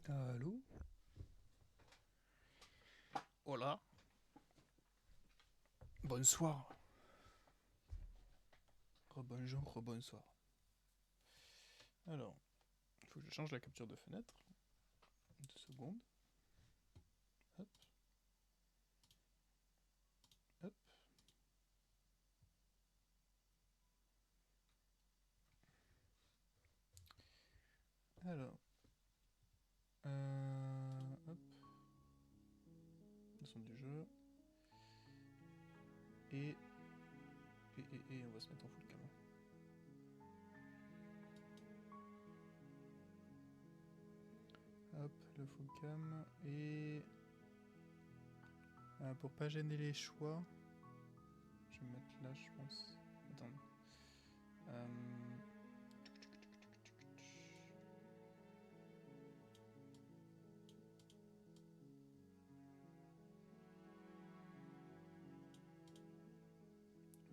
Allô? Hola. Bonsoir. Rebonjour, rebonsoir. Alors, il faut que je change la capture de fenêtre. 2 secondes. Hop. Hop. Alors. Hop. Le son du jeu. Et on va se mettre en full cam. Hop, le full cam. Et pour pas gêner les choix, je vais me mettre là, je pense. Attends.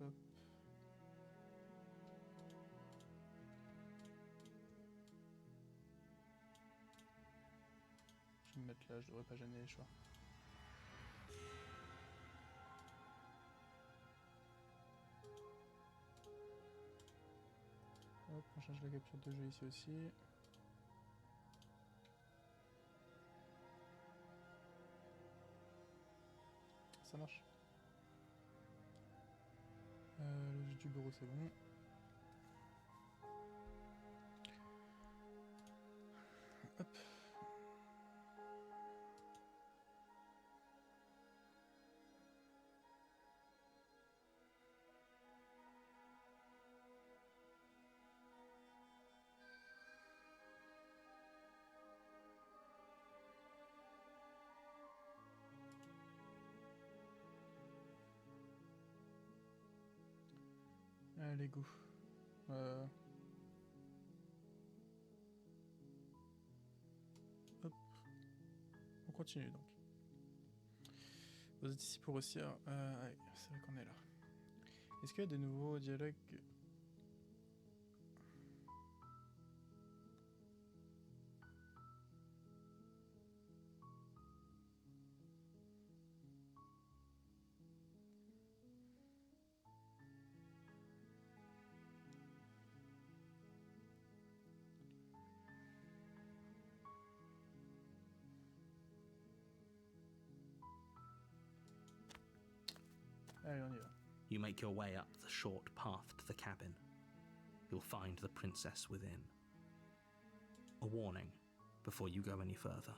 Hop. Je vais me mettre là, je devrais pas gêner les choix. Hop, on change la capture de jeu ici aussi. Ça marche. Le jeu du bureau c'est bon. Hop. Allez, go. Hop. On continue donc. Vous êtes ici pour réussir. Ouais, c'est vrai qu'on est là. Est-ce qu'il y a de nouveaux dialogues? Allez, on y va. You make your way up the short path to the cabin. You'll find the princess within. A warning before you go any further.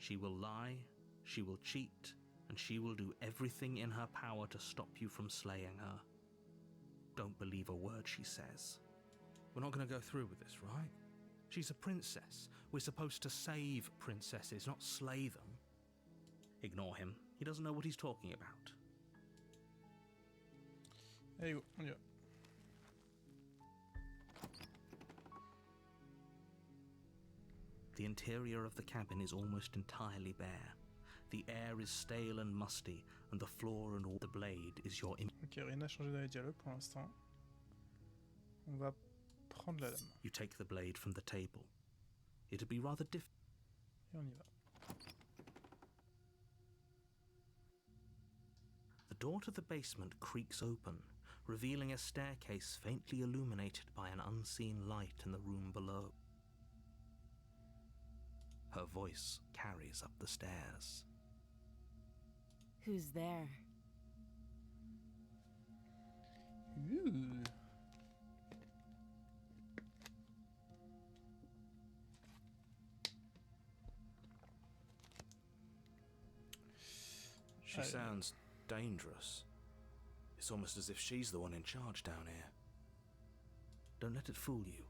She will lie, she will cheat, and she will do everything in her power to stop you from slaying her. Don't believe a word she says. We're not going to go through with this, right? She's a princess. We're supposed to save princesses, not slay them. Ignore him. He doesn't know what he's talking about. Allez, go, on y va. The interior of the cabin is almost entirely bare. The air is stale and musty, and the floor and all the blade is your... Ok, rien n'a changé dans les dialogues pour l'instant. On va prendre la lame. You take the blade from the table. It'd be rather difficult. Et on y va. The door to the basement creaks open, revealing a staircase faintly illuminated by an unseen light in the room below. Her voice carries up the stairs. Who's there? Ooh. She sounds dangerous. It's almost as if she's the one in charge down here. Don't let it fool you.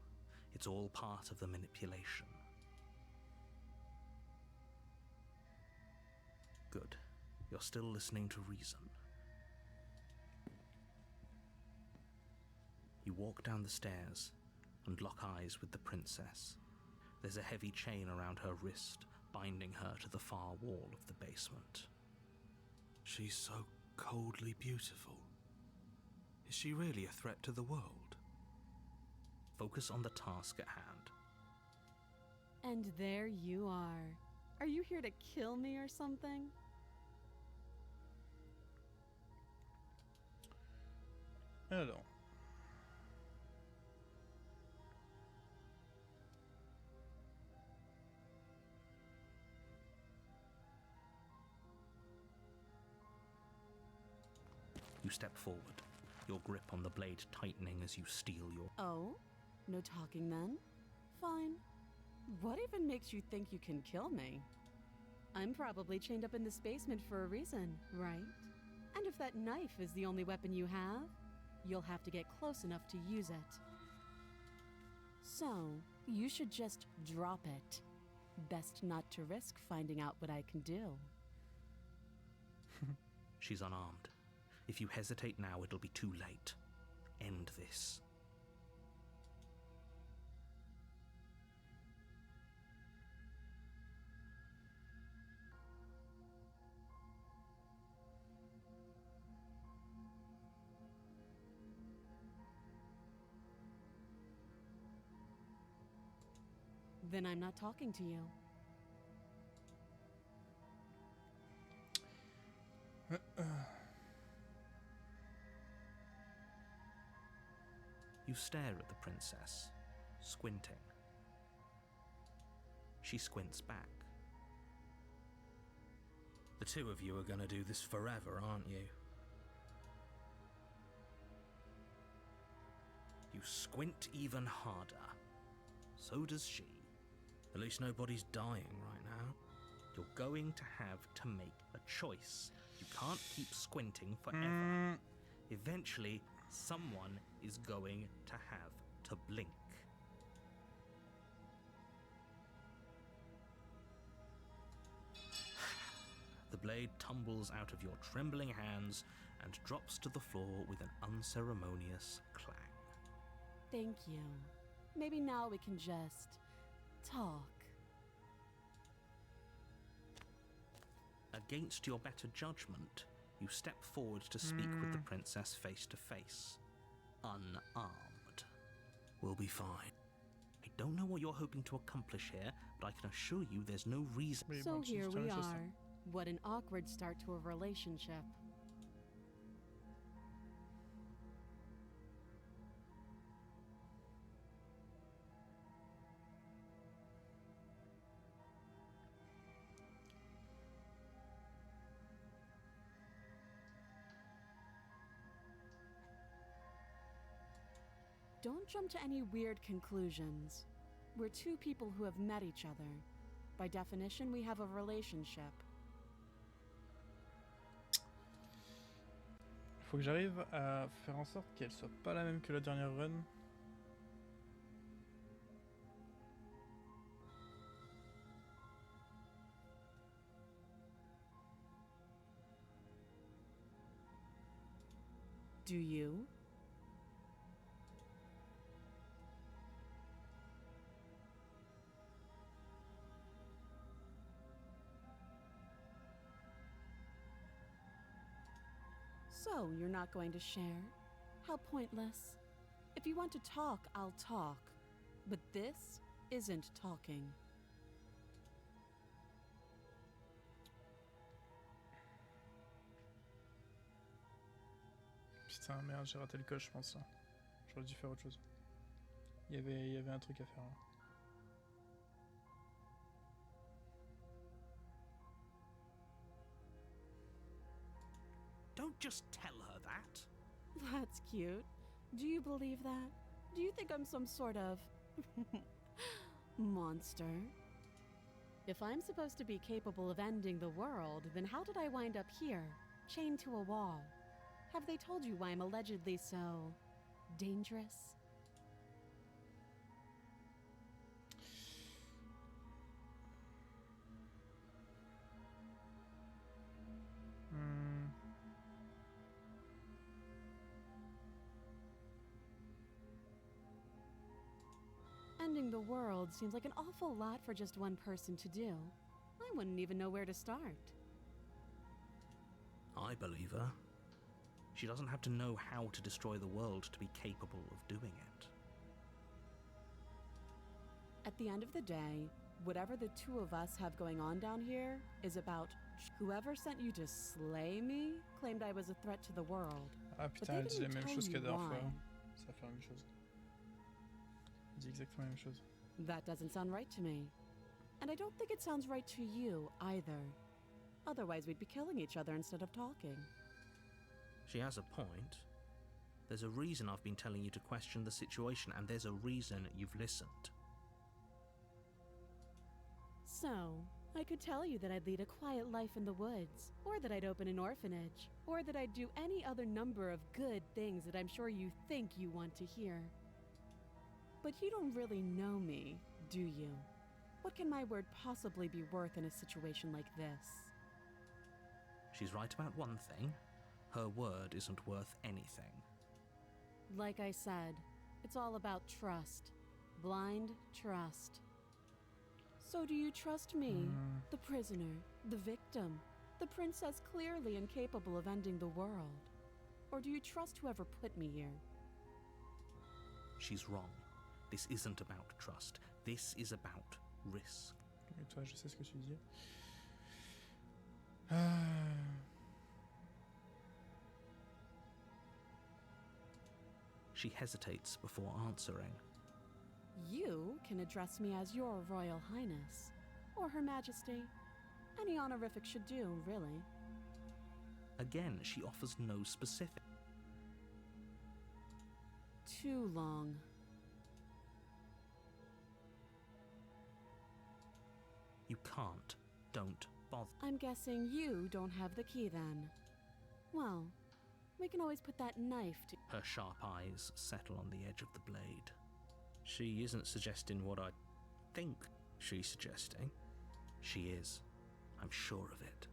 It's all part of the manipulation. Good. You're still listening to reason. You walk down the stairs and lock eyes with the princess. There's a heavy chain around her wrist, binding her to the far wall of the basement. She's so coldly beautiful. Is she really a threat to the world? Focus on the task at hand. And there you are. Are you here to kill me or something? Alors. You step forward, your grip on the blade tightening as you steal your... Oh? No talking then? Fine. What even makes you think you can kill me? I'm probably chained up in this basement for a reason, right? And if that knife is the only weapon you have, you'll have to get close enough to use it. So, you should just drop it. Best not to risk finding out what I can do. She's unarmed. If you hesitate now, it'll be too late. End this. Then I'm not talking to you. You stare at the princess, squinting. She squints back. The two of you are gonna do this forever, aren't you? You squint even harder. So does she. At least nobody's dying right now. You're going to have to make a choice. You can't keep squinting forever. Eventually, someone is going to have to blink. The blade tumbles out of your trembling hands and drops to the floor with an unceremonious clang. Thank you. Maybe now we can just talk. Against your better judgment, you step forward to speak with the princess face to face. Unarmed. We'll be fine. I don't know what you're hoping to accomplish here, but I can assure you there's no reason. So here we are. What an awkward start to a relationship. Don't jump to any weird conclusions. We're two people who have met each other. By definition, we have a relationship. Faut que j'arrive à faire en sorte qu'elle soit pas la même que la dernière run. Do you? So, you're not going to share? How pointless. If you want to talk, I'll talk. But this isn't talking. Putain, merde, j'ai raté le coche, je pense. J'aurais dû faire autre chose. Il y avait un truc à faire. Là. Don't just tell her that. That's cute. Do you believe that? Do you think I'm some sort of monster? If I'm supposed to be capable of ending the world, then how did I wind up here, chained to a wall? Have they told you why I'm allegedly so dangerous? Ending the world seems like an awful lot for just one person to do. I wouldn't even know where to start. I believe her. She doesn't have to know how to destroy the world to be capable of doing it. At the end of the day, Whatever the two of us have going on down here is about whoever sent you to slay me claimed I was a threat to the world. Ah But putain, they elle dit la didn't même tell chose you que la dernière why. fois. Ça fait la même chose. Elle dit exactement la même chose. That doesn't sound right to me. And I don't think it sounds right to you either. Otherwise, we'd be killing each other instead of talking. She has a point. There's a reason I've been telling you to question the situation, and there's a reason you've listened. So, I could tell you that I'd lead a quiet life in the woods, or that I'd open an orphanage, or that I'd do any other number of good things that I'm sure you think you want to hear. But you don't really know me, do you? What can my word possibly be worth in a situation like this? She's right about one thing. Her word isn't worth anything. Like I said, it's all about trust. Blind trust. So do you trust me, the prisoner, the victim, the princess clearly incapable of ending the world? Or do you trust whoever put me here? She's wrong. This isn't about trust. This is about risk. Et toi, je sais ce que tu dis. Ah. She hesitates before answering. You can address me as Your Royal Highness, or Her Majesty. Any honorific should do, really. Again, she offers no specific. Too long. You can't. Don't bother. I'm guessing you don't have the key then. Well, we can always put that knife to... Her sharp eyes settle on the edge of the blade. She isn't suggesting what I think she's suggesting. She is. I'm sure of it.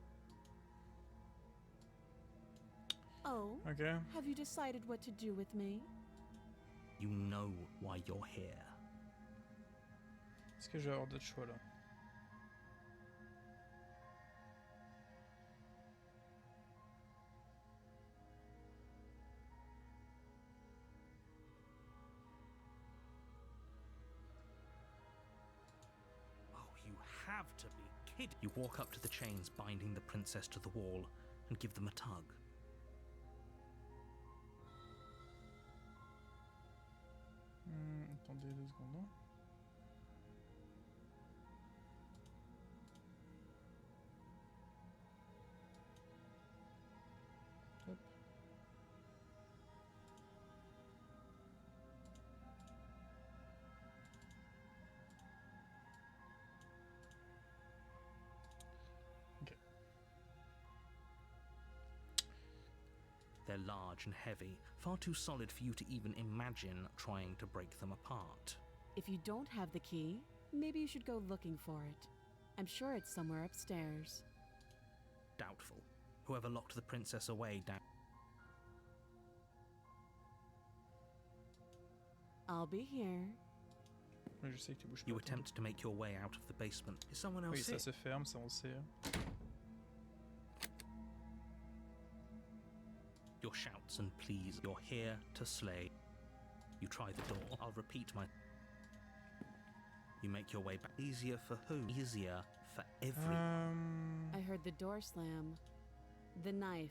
Oh, Ok. have you decided what to do with me? You know why you're here. Est-ce que je vais avoir d'autres choix là? You have to be kidding. You walk up to the chains binding the princess to the wall and give them a tug. Attendez 2 secondes. Hop. Ok. They're large and heavy, far too solid for you to even imagine trying to break them apart. If you don't have the key, maybe you should go looking for it. I'm sure it's somewhere upstairs. Doubtful. Whoever locked the princess away down. I'll be here. Oui, je sais que tu bouges pas. You attends. attempt to make your way out of the basement. Is someone else Oui, ça here? se ferme, ça on le sait. Your shouts and pleas. You're here to slay. You try the door. I'll repeat my... You make your way back. Easier for who? Easier for every... I heard the door slam. The knife.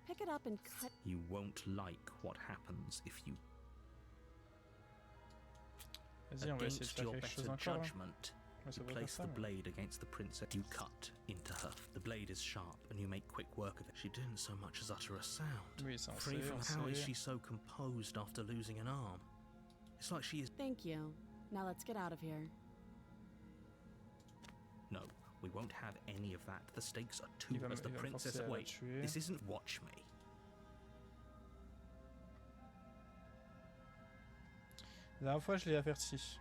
Pick it up and cut... You won't like what happens if you... Vas-y, on va essayer de Against faire your quelque chose better encore. Hein. judgment, Ouais, ça you devrait place faire the ça, mais- blade against the princess. You cut into her. The blade is sharp, and you make quick work of it. She didn't so much as utter a sound. Oui, ça on Free sait, from on how is sait. she so composed after losing an arm? It's like she is... Thank you. Now let's get out of here. No, we won't have any of that. The stakes are too... Il va me- As the il va me princess... forcer à la Wait, tuer. this isn't... Watch me. La dernière fois, je l'ai averti.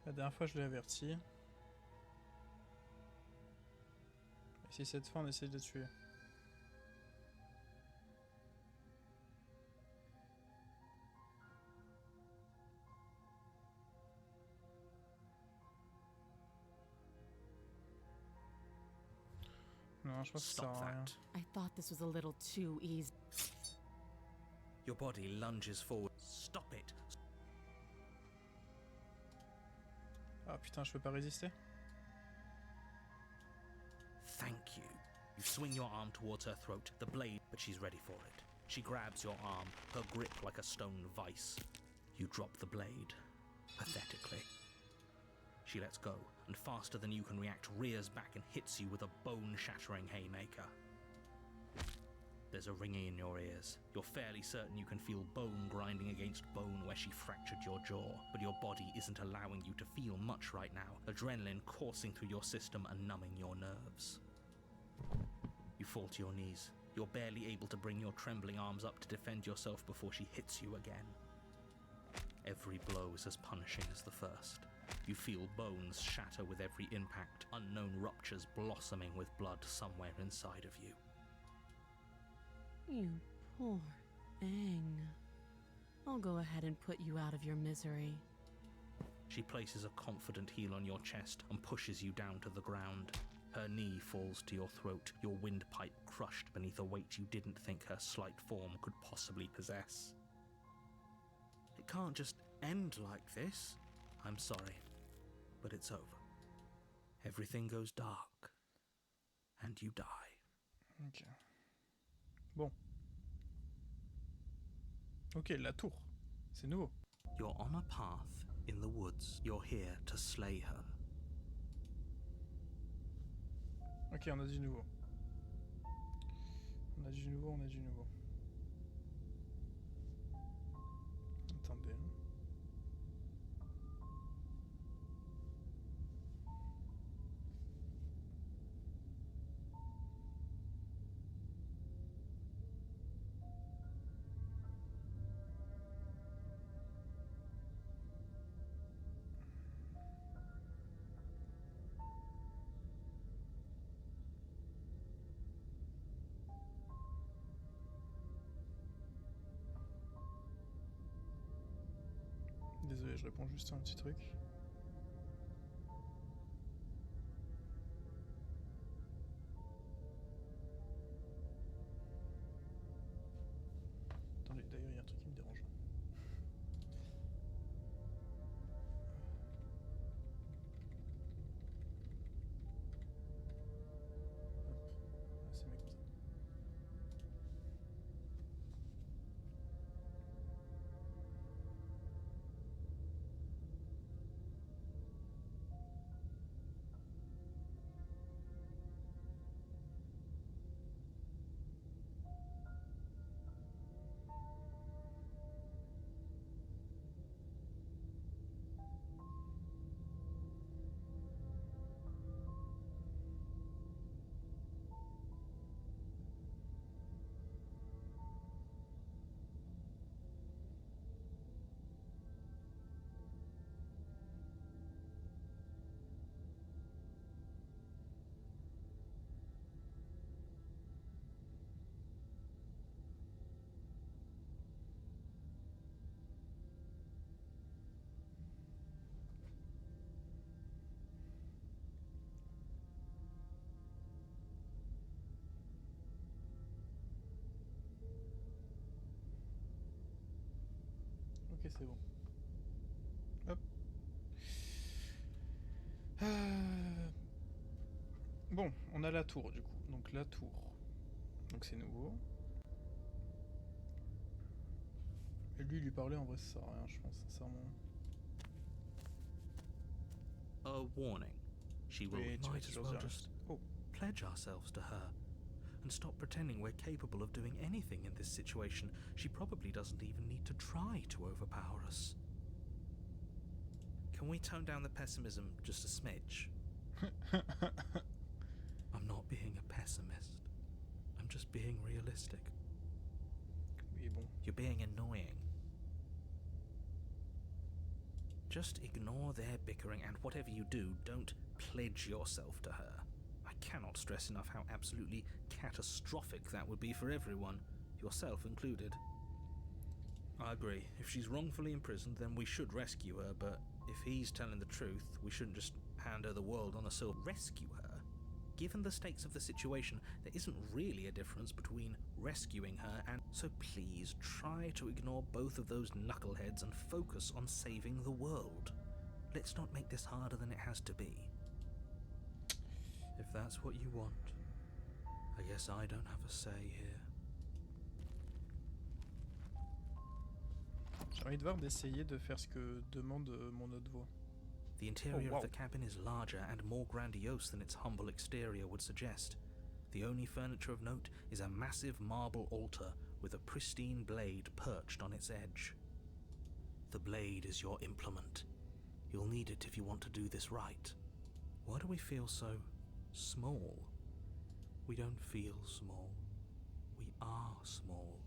La dernière fois, je l'ai averti. Et si cette fois, on essaye de le tuer. Non, je pense que ça sert Stop à rien. that. I thought this was a little too easy. Your body lunges forward. Stop it. Ah putain, je peux pas résister. Thank you. You swing your arm towards her throat, the blade, but she's ready for it. She grabs your arm, her grip like a stone vice. You drop the blade, pathetically. She lets go, and faster than you can react, rears back and hits you with a bone-shattering haymaker. There's a ringing in your ears. You're fairly certain you can feel bone grinding against bone where she fractured your jaw, but your body isn't allowing you to feel much right now, adrenaline coursing through your system and numbing your nerves. You fall to your knees. You're barely able to bring your trembling arms up to defend yourself before she hits you again. Every blow is as punishing as the first. You feel bones shatter with every impact, unknown ruptures blossoming with blood somewhere inside of you. You poor thing. I'll go ahead and put you out of your misery. She places a confident heel on your chest and pushes you down to the ground. Her knee falls to your throat, your windpipe crushed beneath a weight you didn't think her slight form could possibly possess. It can't just end like this. I'm sorry, but it's over. Everything goes dark, and you die. Ok. Bon. Ok, la tour. C'est nouveau. You're on a path in the woods. You're here to slay her. Ok, on a du nouveau. On a du nouveau, on a du nouveau. Attendez. Désolé, je réponds juste à un petit truc. Attendez, d'ailleurs, il y a un truc qui me dérange. Hop. Ah, c'est mieux comme ça. Ok, c'est bon. Hop. Bon, on a la tour du coup. Donc la tour. Donc c'est nouveau. Et lui parler en vrai ça sert à rien, je pense, sincèrement. A warning. She will Oui, tu vas might as toujours well dire. just Oh, pledge ourselves to her and stop pretending we're capable of doing anything in this situation. She probably doesn't even need to try to overpower us. Can we tone down the pessimism just a smidge? I'm not being a pessimist. I'm just being realistic. oui, bon. You're being annoying. Just ignore their bickering, and whatever you do, don't pledge yourself to her. I cannot stress enough how absolutely catastrophic that would be for everyone, yourself included. I agree. If she's wrongfully imprisoned, then we should rescue her, but if he's telling the truth, we shouldn't just hand her the world on a silver. Rescue her? Given the stakes of the situation, there isn't really a difference between rescuing her and... So please, try to ignore both of those knuckleheads and focus on saving the world. Let's not make this harder than it has to be. If that's what you want, I guess I don't have a say here. J'ai envie de voir d'essayer de faire ce que demande mon autre voix. The interior wow. of the cabin is larger and more grandiose than its humble exterior would suggest. The only furniture of note is a massive marble altar with a pristine blade perched on its edge. The blade is your implement. You'll need it if you want to do this right. Why do we feel so small? We don't feel small. We are small.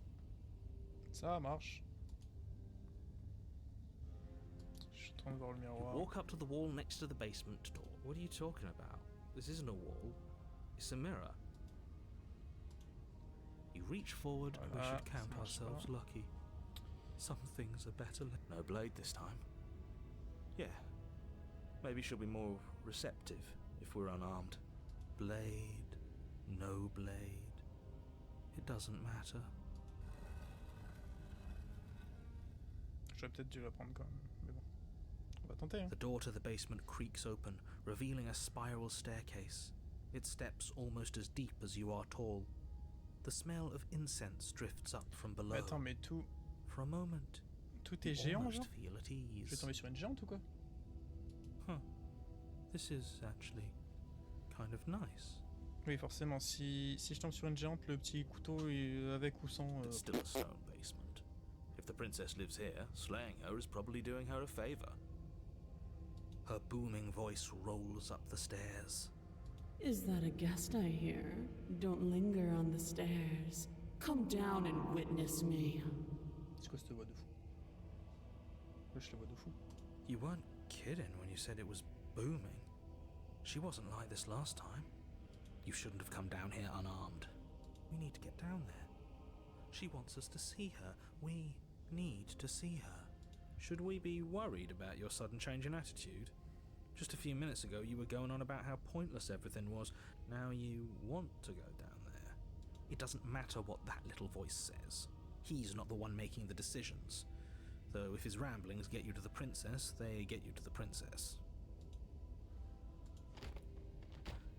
Ça marche. Je suis en train de voir le miroir. Walk up to the wall next to the basement door. What are you talking about? This isn't a wall. It's a mirror. You reach forward and we should count ourselves lucky. Some things are better. No blade this time. Yeah. Maybe she'll be more receptive if we're unarmed. Blade, no blade. It doesn't matter. J'aurais peut-être dû la prendre quand même, mais bon. On va tenter, hein. The door to the basement creaks open, revealing a spiral staircase. Its steps almost as deep as you are tall. The smell of incense drifts up from below. Mais attends, mais tout... For a moment, Tout est géant, almost genre? feel at Je vais ease. tomber sur une géante ou quoi? Huh. This is actually kind of nice. Oui, forcément, si je tombe sur une géante, le petit couteau est avec ou sans... It's still a stone basement. If the princess lives here, slaying her is probably doing her a favor. Her booming voice rolls up the stairs. Is that a guest I hear? Don't linger on the stairs. Come down and witness me. C'est quoi cette voix de fou? Wesh, la voix de fou. You weren't kidding when you said it was booming. She wasn't like this last time. You shouldn't have come down here unarmed. We need to get down there. She wants us to see her. We need to see her. Should we be worried about your sudden change in attitude? Just a few minutes ago you were going on about how pointless everything was. Now you want to go down there. It doesn't matter what that little voice says. He's not the one making the decisions. Though if his ramblings get you to the princess, they get you to the princess.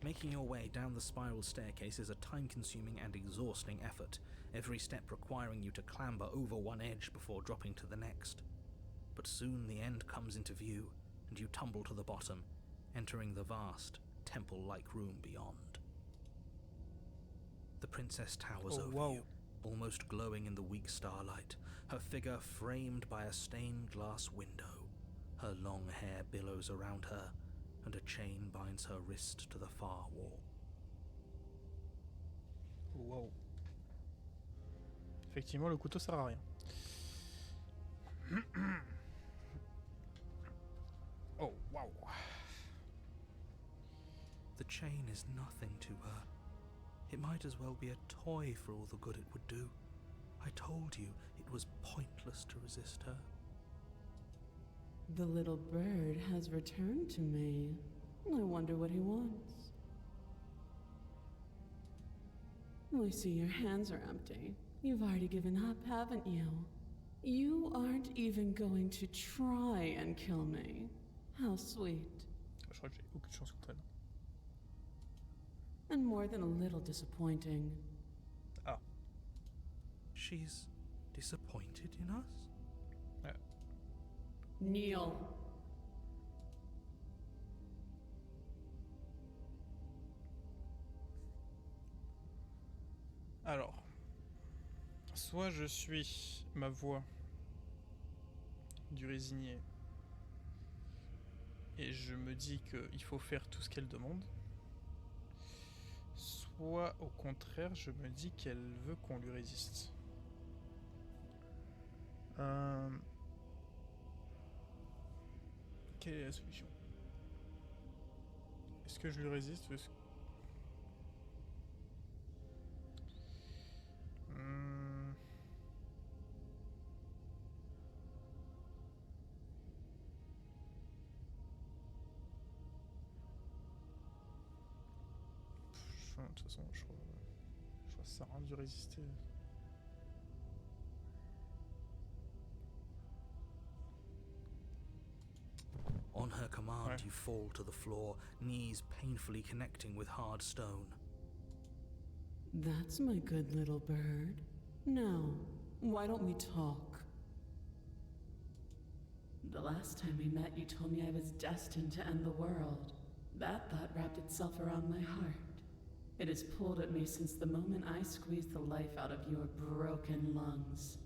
Making your way down the spiral staircase is a time-consuming and exhausting effort, every step requiring you to clamber over one edge before dropping to the next. But soon the end comes into view, and you tumble to the bottom, entering the vast, temple-like room beyond. The princess towers over you, almost glowing in the weak starlight, her figure framed by a stained glass window. Her long hair billows around her, and a chain binds her wrist to the far wall. Wow. Effectivement, le couteau sert à rien. Oh, wow. The chain is nothing to her. It might as well be a toy for all the good it would do. I told you it was pointless to resist her. The little bird has returned to me. I wonder what he wants. I see your hands are empty. You've already given up, haven't you? You aren't even going to try and kill me. How sweet. Je crois que j'ai aucune chance contre elle. And more than a little disappointing. Ah. She's disappointed in us? Kneel. Alors, soit je suis ma voix du résigné et je me dis qu'il faut faire tout ce qu'elle demande, soit au contraire je me dis qu'elle veut qu'on lui résiste. Quelle est la solution? Est-ce que je lui résiste ou est-ce que... De toute façon, je crois que ça sert à rien de résister. On her command, Ouais. you fall to the floor, knees painfully connecting with hard stone. That's my good little bird. Now, why don't we talk? The last time we met, you told me I was destined to end the world. That thought wrapped itself around my heart. It has pulled at me since the moment I squeezed the life out of your broken lungs.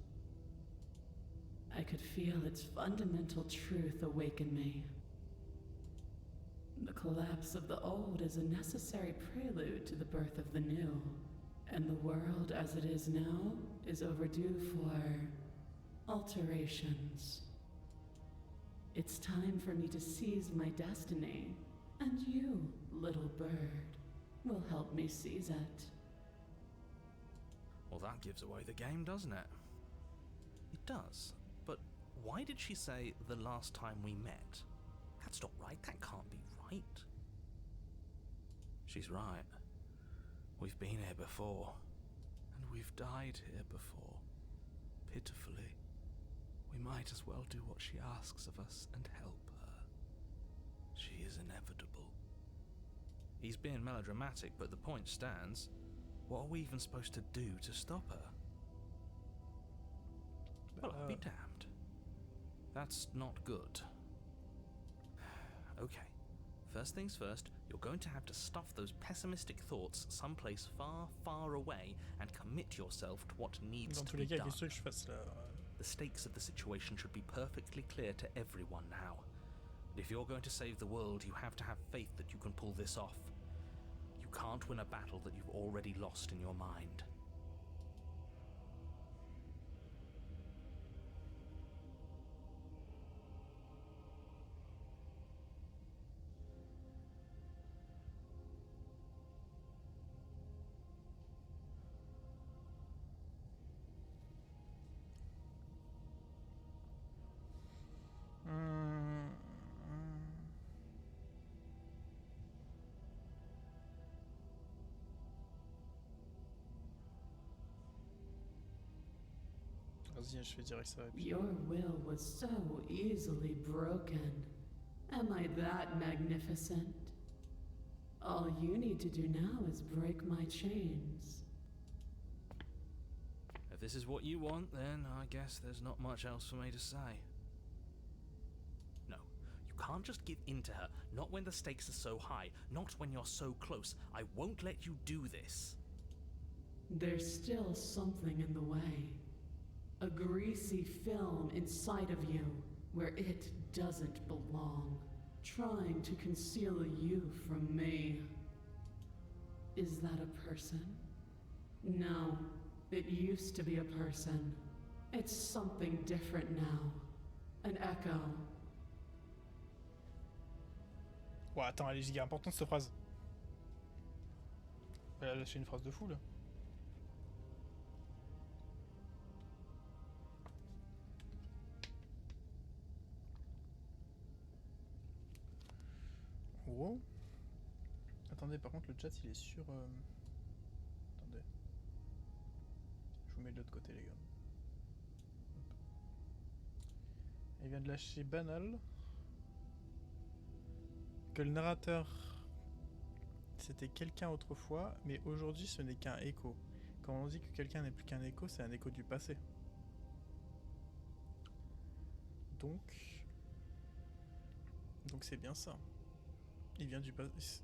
I could feel its fundamental truth awaken me. The collapse of the old is a necessary prelude to the birth of the new, and the world as it is now is overdue for alterations. It's time for me to seize my destiny, and you, little bird, will help me seize it. Well, that gives away the game, doesn't it? It does. But why did she say the last time we met? That's not right. That can't be right. She's right. We've been here before. And we've died here before. Pitifully. We might as well do what she asks of us and help her. She is inevitable. He's being melodramatic, but the point stands. What are we even supposed to do to stop her? Well, I'll be damned. That's not good. Okay, first things first, you're going to have to stuff those pessimistic thoughts someplace far, far away and commit yourself to what needs Dans to tous be les cas, done. qu'est-ce que je fasse là? The stakes of the situation should be perfectly clear to everyone now. And if you're going to save the world, you have to have faith that you can pull this off. You can't win a battle that you've already lost in your mind. Vas-y, je fais direct ça. Et puis... Your will was so easily broken. Am I that magnificent? All you need to do now is break my chains. If this is what you want, then I guess there's not much else for me to say. No, you can't just give in to her, not when the stakes are so high, not when you're so close. I won't let you do this. There's still something in the way. A greasy film inside of you where it doesn't belong, trying to conceal you from me. Is that a person? No, it used to be a person. It's something different now. An echo. Ouais, attends, elle est giga importante cette phrase. Elle a lâché une phrase de fou là. Wow. Attendez, par contre, le chat il est sur. Attendez. Je vous mets de l'autre côté, les gars. Hop. Il vient de lâcher banal. Que le narrateur c'était quelqu'un autrefois, mais aujourd'hui ce n'est qu'un écho. Quand on dit que quelqu'un n'est plus qu'un écho, c'est un écho du passé. Donc c'est bien ça. Il vient du passé.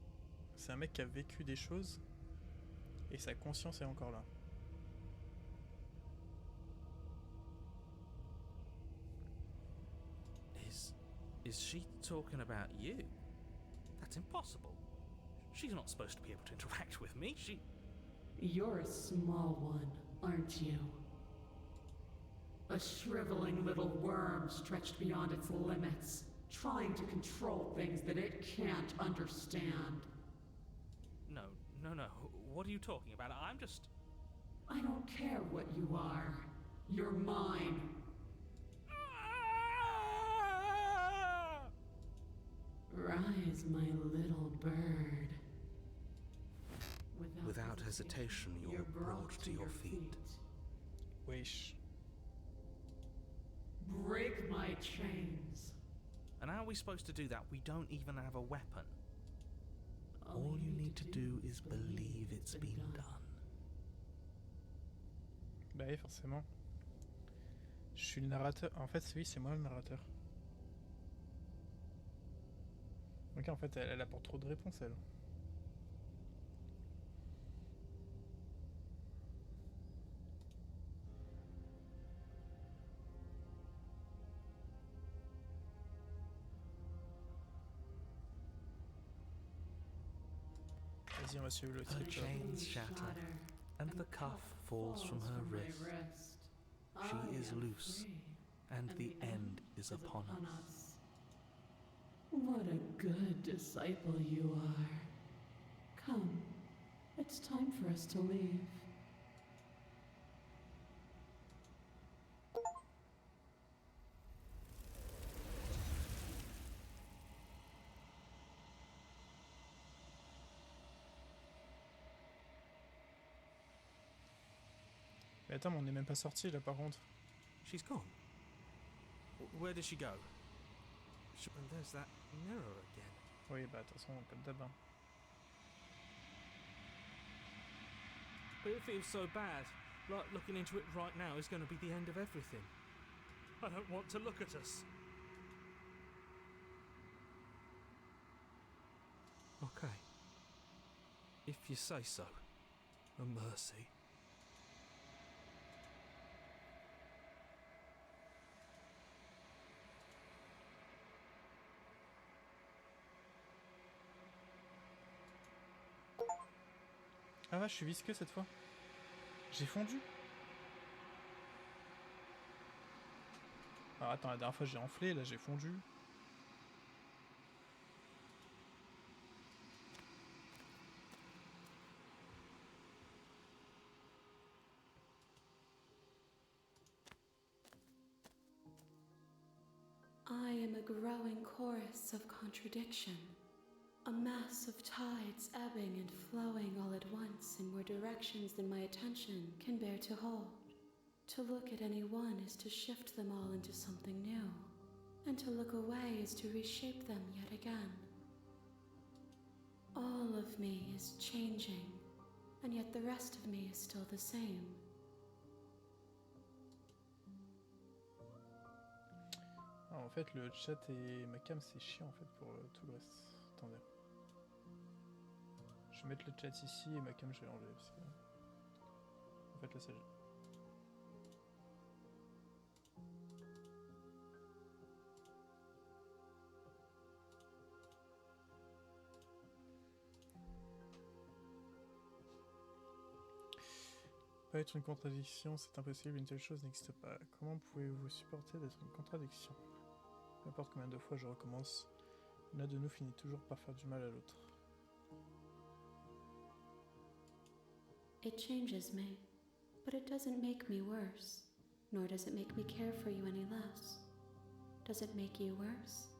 C'est un mec qui a vécu des choses et sa conscience est encore là. Is she talking about you? That's impossible. She's not supposed to be able to interact with me. You're a small one, aren't you? A shriveling little worm stretched beyond its limits, trying to control things that it can't understand. No. What are you talking about? I'm just... I don't care what you are. You're mine. Rise, my little bird. hesitation, you're brought to your feet. Wesh. Break my chains. And how are we supposed to do that? We don't even have a weapon. All you need to do is believe it's been done. Bah oui, forcément. Je suis le narrateur. En fait, oui, c'est moi le narrateur. Ok, en fait, elle apporte trop de réponses, elle. Vas-y, on va suivre le Her truc. chains shatter, and the cuff falls from her wrist. She is loose, and the end is upon us. What a good disciple you are. Come, it's time for us to leave. Mais attends, mais on n'est même pas sorti là par contre. She's gone. Where did she go? And there's that mirror again. Oui, bah de toute façon, comme d'hab. Hein. But it feels so bad. Like looking into it right now is going to be the end of everything. I don't want to look at us. Okay. If you say so. A mercy. Ah ouais, je suis visqueux cette fois. J'ai fondu. Alors attends, la dernière fois j'ai enflé, là j'ai fondu. I am a growing chorus of contradiction. A mass of tides ebbing and flowing all at once in more directions than my attention can bear to hold. To look at any one is to shift them all into something new, and to look away is to reshape them yet again. All of me is changing, and yet the rest of me is still the same. Ah, en fait, le chat et ma cam c'est chiant en fait pour tout le reste. Attendez. Je vais mettre le chat ici et ma cam je vais l'enlever parce que... En fait là c'est... Pas être une contradiction, c'est impossible, une telle chose n'existe pas. Comment pouvez-vous supporter d'être une contradiction? Peu importe combien de fois je recommence, l'un de nous finit toujours par faire du mal à l'autre. It changes me, but it doesn't make me worse, nor does it make me care for you any less. Does it make you worse?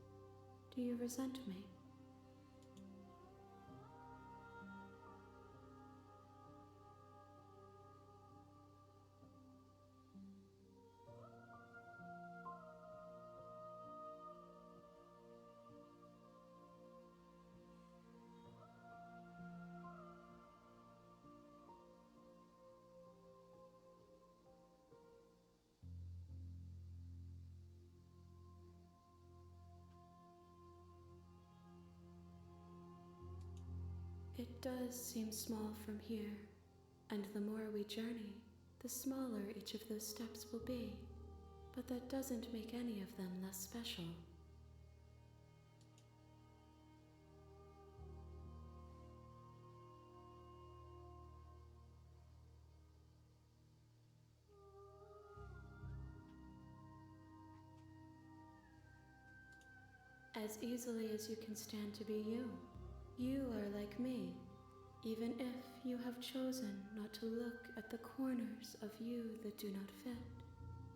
Do you resent me? It does seem small from here, and the more we journey, the smaller each of those steps will be, but that doesn't make any of them less special. As easily as you can stand to be you. You are like me, even if you have chosen not to look at the corners of you that do not fit,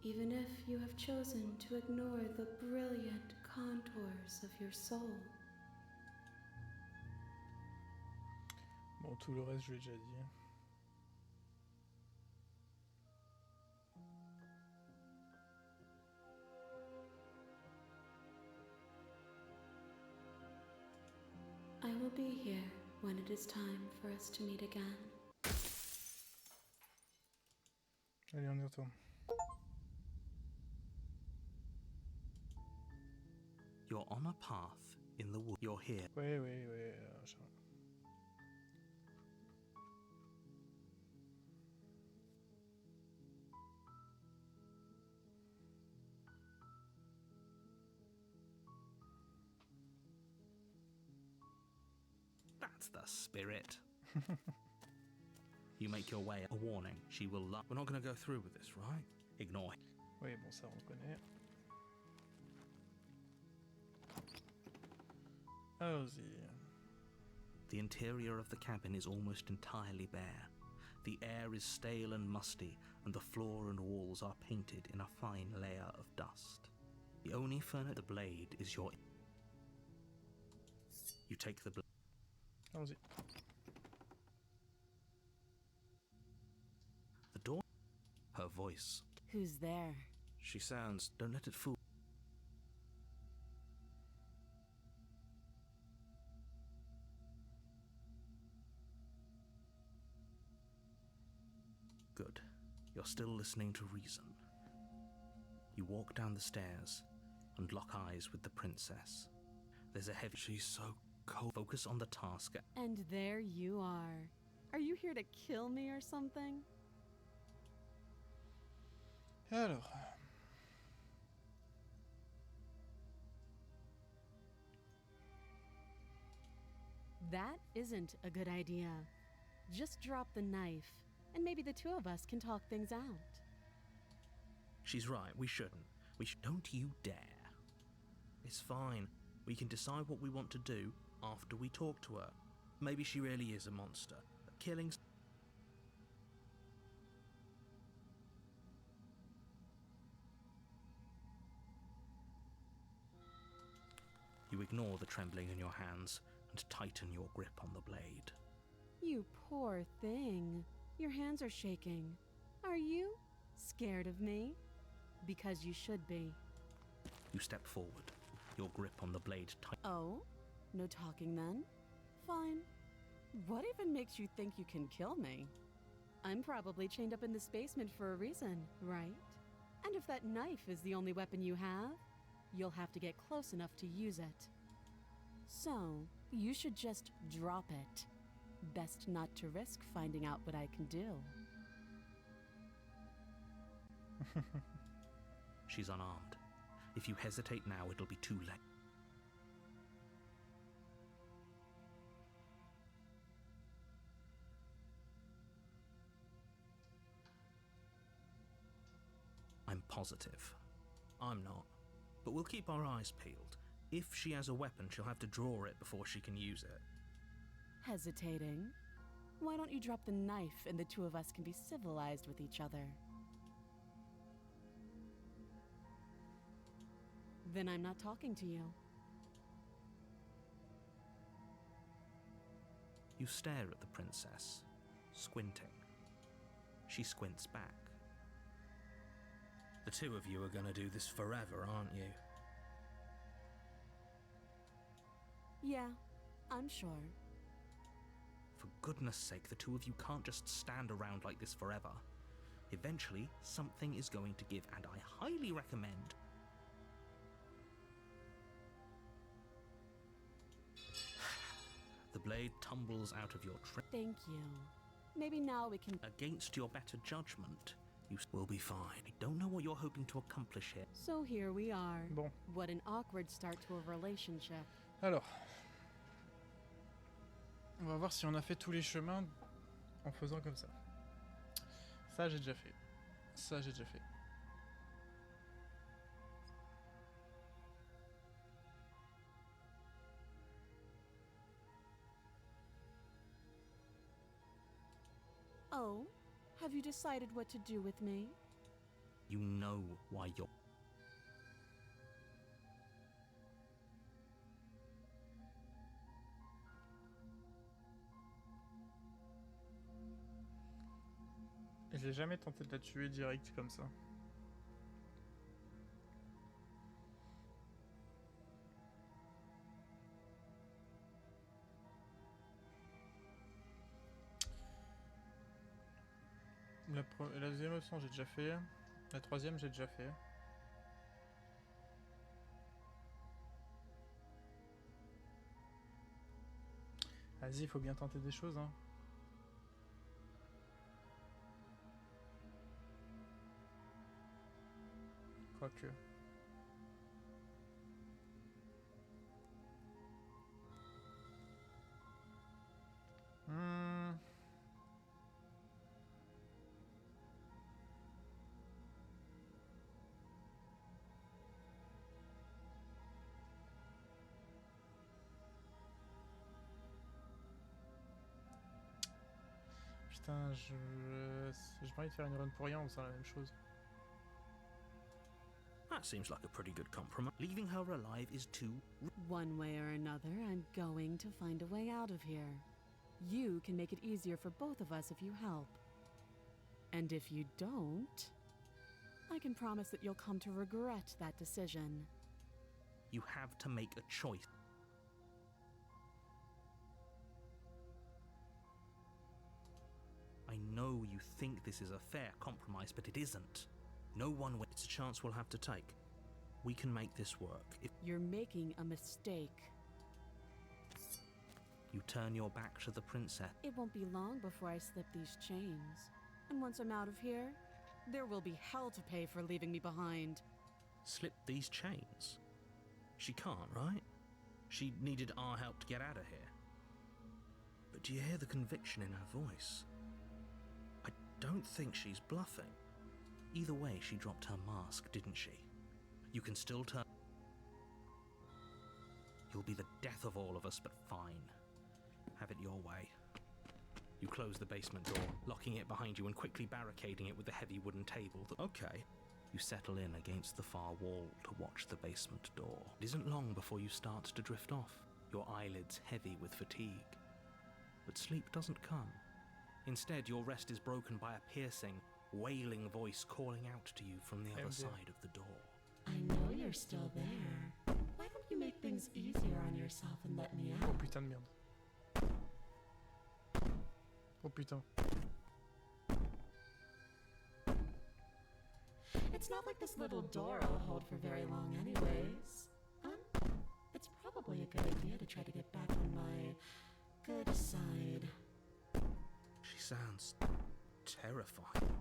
even if you have chosen to ignore the brilliant contours of your soul. Bon, tout le reste je l'ai déjà dit. is time for us to meet again. Allez, on y retourne. You're on a path in the wood. You're here. Ouais. That's the spirit. You make your way. A warning. She will love. We're not going to go through with this, right? Ignore him. Oui, bon, ça on le connaît. Allons-y. The interior of the cabin is almost entirely bare. The air is stale and musty, and the floor and walls are painted in a fine layer of dust. The only furniture, the blade, is your... You take the blade. Allons-y. The door. Her voice. Who's there? She sounds... Don't let it fool. Good. You're still listening to reason. You walk down the stairs and lock eyes with the princess. There's a heavy... She's so cold. Focus on the task. And there you are. Are you here to kill me or something? Alors. That isn't a good idea. Just drop the knife, and maybe the two of us can talk things out. She's right, we shouldn't. Don't you dare. It's fine. We can decide what we want to do after we talk to her. Maybe she really is a monster. But killing... You ignore the trembling in your hands and tighten your grip on the blade. You poor thing. Your hands are shaking. Are you scared of me? Because you should be. You step forward, your grip on the blade tight. Oh? No talking then? Fine. What even makes you think you can kill me? I'm probably chained up in this basement for a reason, right? And if that knife is the only weapon you have, you'll have to get close enough to use it. So, you should just drop it. Best not to risk finding out what I can do. She's unarmed. If you hesitate now, it'll be too late. I'm positive. I'm not. But we'll keep our eyes peeled. If she has a weapon, she'll have to draw it before she can use it. Hesitating? Why don't you drop the knife and the two of us can be civilized with each other? Then I'm not talking to you. You stare at the princess, squinting. She squints back. The two of you are gonna do this forever, aren't you? Yeah, I'm sure. For goodness sake, the two of you can't just stand around like this forever. Eventually, something is going to give, and I highly recommend... The blade tumbles out of your Thank you. Maybe now we can... Against your better judgment, you will be fine. I don't know what you're hoping to accomplish here. So here we are. Bon. What an awkward start to a relationship. Alors. On va voir si on a fait tous les chemins en faisant comme ça. Ça, j'ai déjà fait. Ça, j'ai déjà fait. Oh, have you decided what to do with me? You know why you're... J'ai jamais tenté de la tuer direct comme ça. La deuxième option, j'ai déjà fait. La troisième, j'ai déjà fait. Vas-y, il faut bien tenter des choses, hein. Quoique. Putain, j'ai pas envie de faire une run pour rien en faisant la même chose. That seems like a pretty good compromise. Leaving her alive is too... One way or another, I'm going to find a way out of here. You can make it easier for both of us if you help. And if you don't, I can promise that you'll come to regret that decision. You have to make a choice. I know you think this is a fair compromise, but it isn't. No one way. It's a chance we'll have to take. We can make this work. If You're making a mistake. you turn your back to the princess, It won't be long before I slip these chains. And once I'm out of here, there will be hell to pay for leaving me behind. slip these chains. She can't, right? She needed our help to get out of here. But do you hear the conviction in her voice? I don't think she's bluffing. Either way, she dropped her mask, didn't she? You can still turn... You'll be the death of all of us, but fine. Have it your way. You close the basement door, locking it behind you and quickly barricading it with the heavy wooden table. Okay. You settle in against the far wall to watch the basement door. It isn't long before you start to drift off, your eyelids heavy with fatigue. But sleep doesn't come. Instead, your rest is broken by a piercing, wailing voice calling out to you from the other side of the door. I know you're still there. Why don't you make things easier on yourself and let me Oh out? putain de merde. Oh putain. It's not like this little door will hold for very long anyways. It's probably a good idea to try to get back on my good side. She sounds terrifying.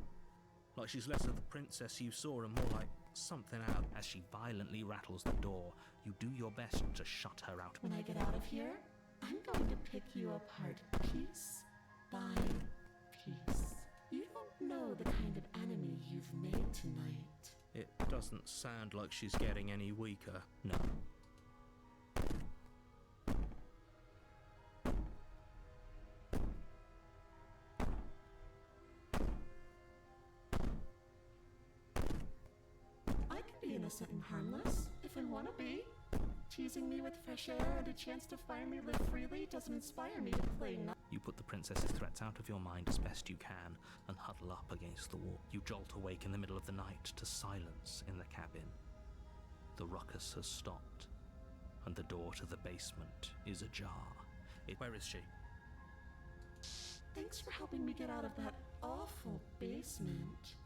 Like she's less of the princess you saw and more like something out. As she violently rattles the door, you do your best to shut her out. When I get out of here, I'm going to pick you apart piece by piece. You don't know the kind of enemy you've made tonight. It doesn't sound like she's getting any weaker. No. I can be innocent and harmless if I want to be. Teasing me with fresh air and a chance to finally live freely doesn't inspire me to play You put the princess's threats out of your mind as best you can and huddle up against the wall. You jolt awake in the middle of the night to silence in the cabin. The ruckus has stopped, and the door to the basement is ajar. Where is she? Thanks for helping me get out of that awful basement.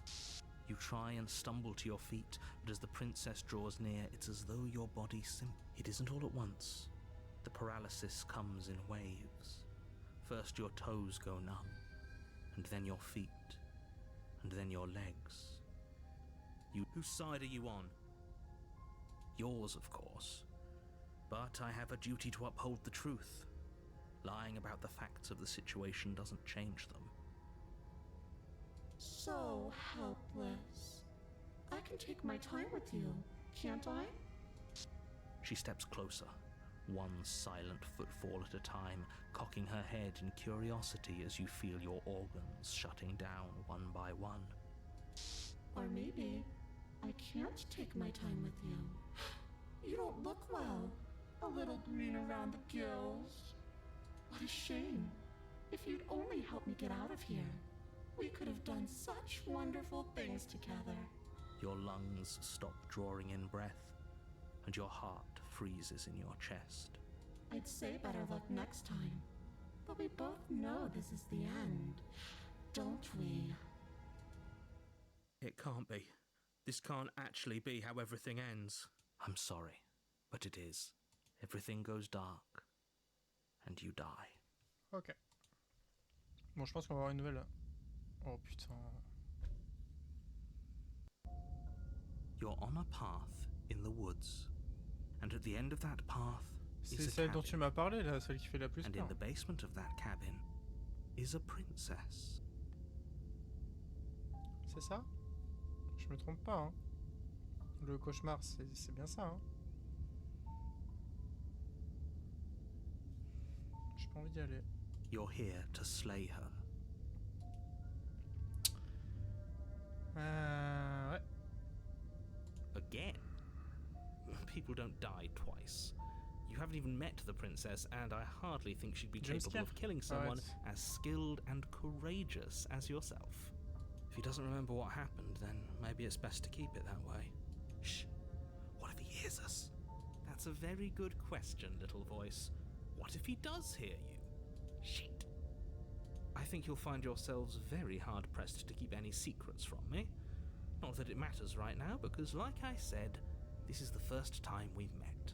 You try and stumble to your feet, but as the princess draws near, it's as though your body It isn't all at once. The paralysis comes in waves. First your toes go numb, and then your feet, and then your legs. Whose side are you on? Yours, of course. But I have a duty to uphold the truth. Lying about the facts of the situation doesn't change them. So helpless. I can take my time with you, can't I? She steps closer, one silent footfall at a time, cocking her head in curiosity as you feel your organs shutting down one by one. Or maybe I can't take my time with you. You don't look well. A little green around the gills. What a shame. If you'd only helped me get out of here, we could have done such wonderful things together. Your lungs stop drawing in breath, and your heart freezes in your chest. I'd say better luck next time. But we both know this is the end, don't we? It can't be. This can't actually be how everything ends. I'm sorry, but it is. Everything goes dark, and you die. Ok. Bon, je pense qu'on va avoir une nouvelle. Oh putain. You're on a path in the woods, and at the end of that path C'est is a celle dont tu cabin, m'as parlé là, celle qui fait la plus and peur. in the basement of that cabin is a princess. C'est ça? Je me trompe pas, hein. Le cauchemar, c'est bien ça, hein. J'ai pas envie d'y aller. You're here to slay her. Ouais. Again? People don't die twice. You haven't even met the princess, and I hardly think she'd be Jump capable scare? of killing someone Alright. as skilled and courageous as yourself. If he doesn't remember what happened, then maybe it's best to keep it that way. Shh. What if he hears us? That's a very good question, little voice. What if he does hear you? Shit. I think you'll find yourselves very hard-pressed to keep any secrets from me. Not that it matters right now, because like I said, this is the first time we've met.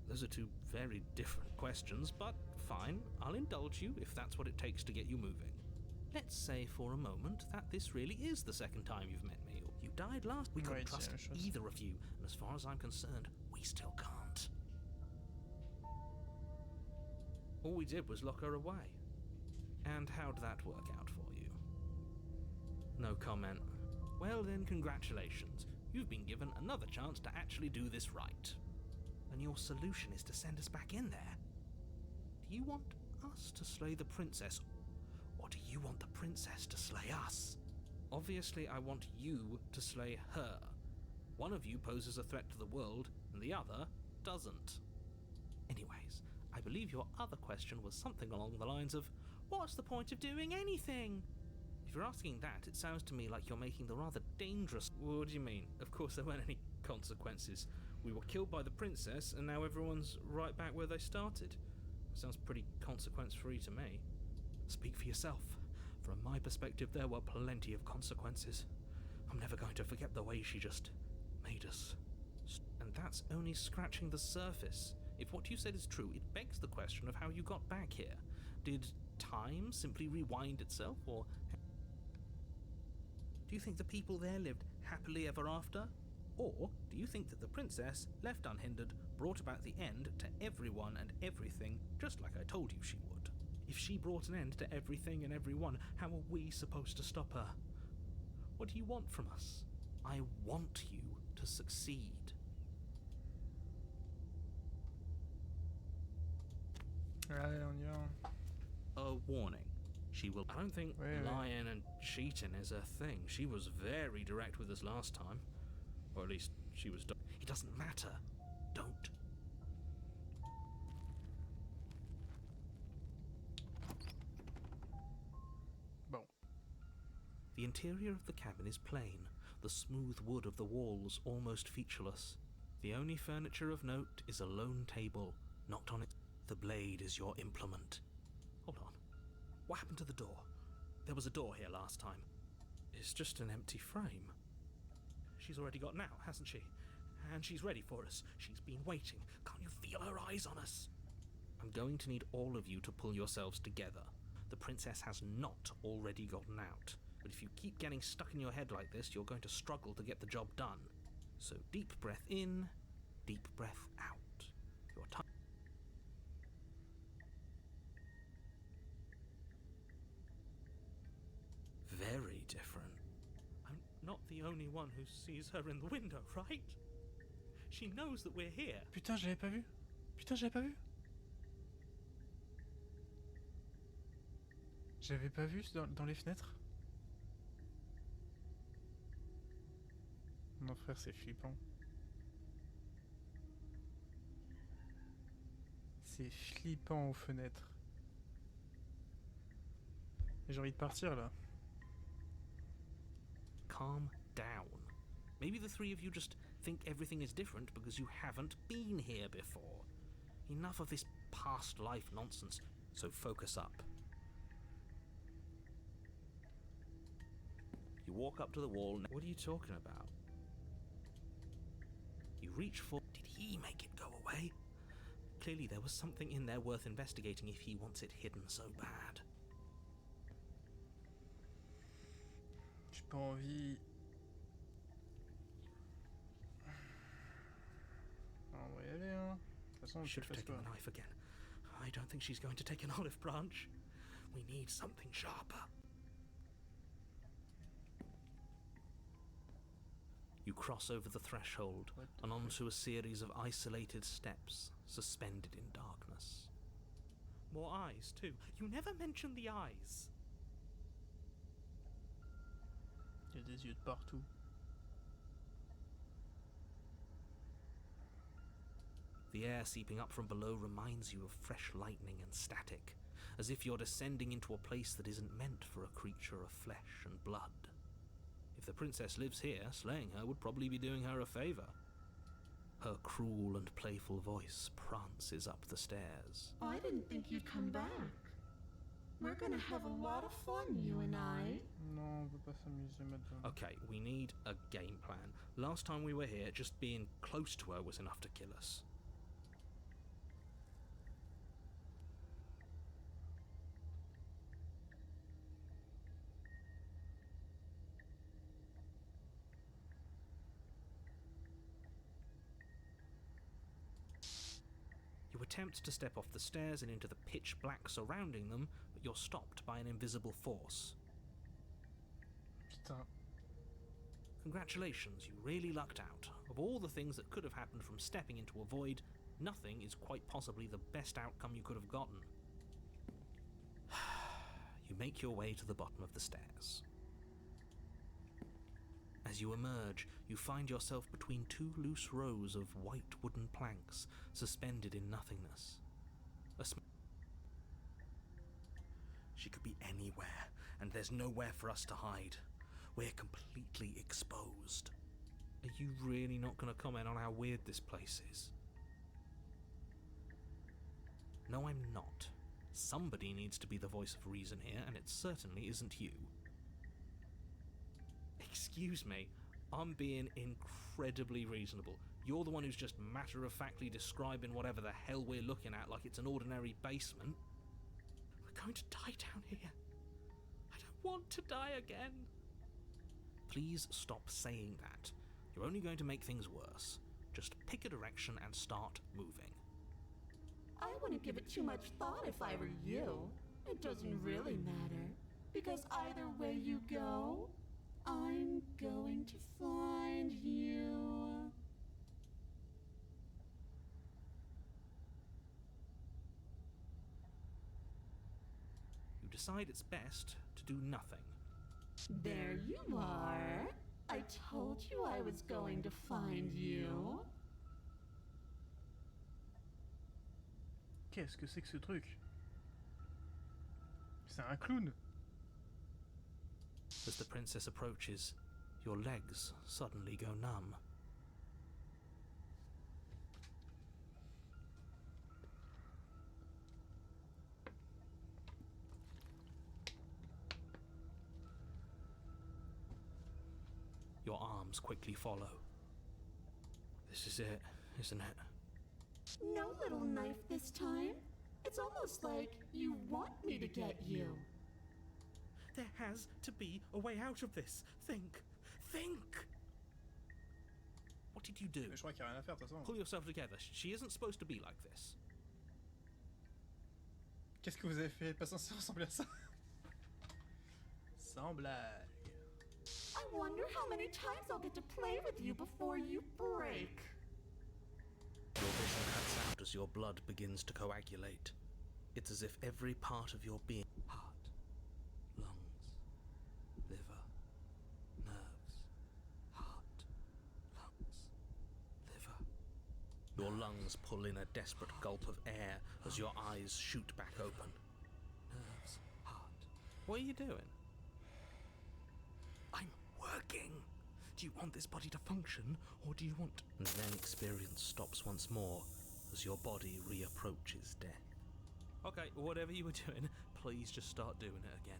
Those are two very different questions, but fine, I'll indulge you if that's what it takes to get you moving. Let's say for a moment that this really is the second time you've met me. You died last. We couldn't Right, trust yeah, sure. either of you, and as far as I'm concerned, we still can't. All we did was lock her away. And how'd that work out for you? No comment. Well then, congratulations. You've been given another chance to actually do this right. And your solution is to send us back in there. Do you want us to slay the princess, or do you want the princess to slay us? Obviously, I want you to slay her. One of you poses a threat to the world, and the other doesn't. Anyways, I believe your other question was something along the lines of, what's the point of doing anything? If you're asking that, it sounds to me like you're making the rather dangerous... What do you mean? Of course there weren't any consequences. We were killed by the princess, and now everyone's right back where they started. Sounds pretty consequence-free to me. Speak for yourself. From my perspective, there were plenty of consequences. I'm never going to forget the way she just made us. And that's only scratching the surface. If what you said is true, it begs the question of how you got back here. Did time simply rewind itself, or... Do you think the people there lived happily ever after? Or do you think that the princess, left unhindered, brought about the end to everyone and everything, just like I told you she would? If she brought an end to everything and everyone, how are we supposed to stop her? What do you want from us? I want you to succeed. Allez, on y va. A warning. She will... I don't think Ouais. lying and cheating is a thing. She was very direct with us last time. Or at least she was... It doesn't matter. Don't. Bon. The interior of the cabin is plain, the smooth wood of the walls almost featureless. The only furniture of note is a lone table, not on it. The blade is your implement. Hold on. What happened to the door? There was a door here last time. It's just an empty frame. She's already gotten out, hasn't she? And she's ready for us. She's been waiting. Can't you feel her eyes on us? I'm going to need all of you to pull yourselves together. The princess has not already gotten out. But if you keep getting stuck in your head like this, you're going to struggle to get the job done. So deep breath in, deep breath out. Your time. Very different. I'm not the only one who sees her in the window, right? She knows that we're here. Putain, je l'avais pas vu. Putain, je l'avais pas vu. J'avais pas vu dans les fenêtres. Non frère, c'est flippant. C'est flippant aux fenêtres. Et j'ai envie de partir là. Calm down. Maybe the three of you just think everything is different because you haven't been here before. Enough of this past life nonsense. So focus up. You walk up to the wall. What are you talking about? You reach for... Did he make it go away? Clearly there was something in there worth investigating if he wants it hidden so bad. J'ai pas envie. On va y aller, hein. De toute façon, on Should have taken the knife again. I don't think she's going to take an olive branch. We need something sharper. You cross over the threshold and onto a series of isolated steps suspended in darkness. More eyes, too. You never mention the eyes. Il y a des yeux de partout. The air seeping up from below reminds you of fresh lightning and static, as if you're descending into a place that isn't meant for a creature of flesh and blood. If the princess lives here, slaying her would probably be doing her a favour. Her cruel and playful voice prances up the stairs. I didn't think you'd come back. We're gonna have a lot of fun, you and I. Non, on veut pas s'amuser, madame. Okay, we need a game plan. Last time we were here, just being close to her was enough to kill us. You attempt to step off the stairs and into the pitch black surrounding them, but you're stopped by an invisible force. Putain. Congratulations, you really lucked out. Of all the things that could have happened from stepping into a void, nothing is quite possibly the best outcome you could have gotten. You make your way to the bottom of the stairs. As you emerge, you find yourself between two loose rows of white wooden planks suspended in nothingness. She could be anywhere, and there's nowhere for us to hide. We're completely exposed. Are you really not going to comment on how weird this place is? No, I'm not. Somebody needs to be the voice of reason here, and it certainly isn't you. Excuse me, I'm being incredibly reasonable. You're the one who's just matter-of-factly describing whatever the hell we're looking at like it's an ordinary basement. We're going to die down here. I don't want to die again. Please stop saying that. You're only going to make things worse. Just pick a direction and start moving. I wouldn't give it too much thought if I were you. It doesn't really matter, because either way you go, I'm going to find you. You decide it's best to do nothing. There you are. I told you I was going to find you. Qu'est-ce que c'est que ce truc? C'est un clown. As the princess approaches, your legs suddenly go numb. Your arms quickly follow. This is it, isn't it? No little knife this time. It's almost like you want me to get you. There has to be a way out of this. Think! What did you do? Je crois qu'il n'y a rien à faire de toute façon. Pull yourself together. She isn't supposed to be like this. Qu'est-ce que vous avez fait? Pas censé ressembler à ça. Sans blague. I wonder how many times I'll get to play with you before you break. Your vision cuts out as your blood begins to coagulate. It's as if every part of your being, heart, lungs, liver, nerves, heart, lungs, liver. Your lungs pull in a desperate gulp of air as your eyes shoot back open. Nerves, heart. What are you doing? I'm working. Do you want this body to function, or do you want... And then experience stops once more as your body reapproaches death. Okay, whatever you were doing, please just start doing it again.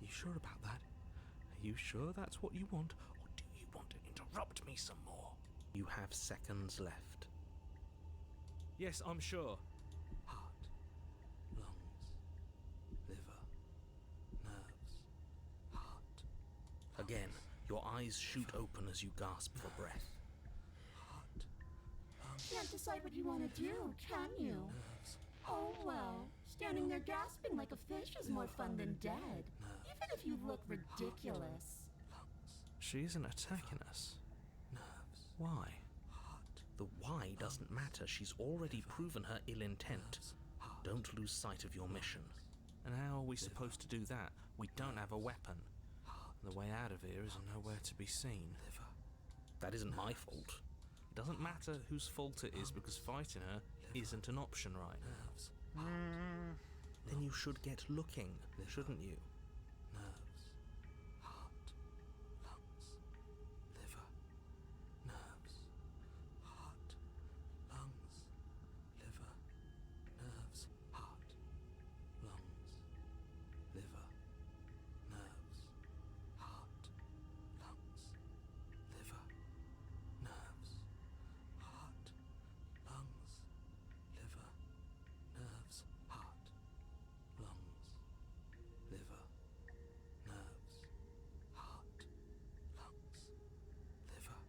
You sure about that? Are you sure that's what you want? Or do you want to interrupt me some more? You have seconds left. Yes, I'm sure. Heart, lungs, liver, nerves, heart. Again, your eyes shoot open as you gasp for breath. Heart, lungs. Can't decide what you want to do, can you? Nerves. Oh well, standing there gasping like a fish is more fun than dead. Even if you look ridiculous. She isn't attacking us. Nerves. Why? The why doesn't matter. She's already proven her ill intent. Don't lose sight of your mission. And how are we supposed to do that? We don't have a weapon. The way out of here is nowhere to be seen. That isn't my fault. It doesn't matter whose fault it is because fighting her isn't an option right now. Then you should get looking, shouldn't you? Nerves, heart, lungs, liver, nerves, heart, lungs, liver, nerves, heart, lungs, liver, nerves, heart, lungs, liver, nerves, heart, lungs, liver, nerves, heart, lungs, liver, nerves, heart, lungs, liver,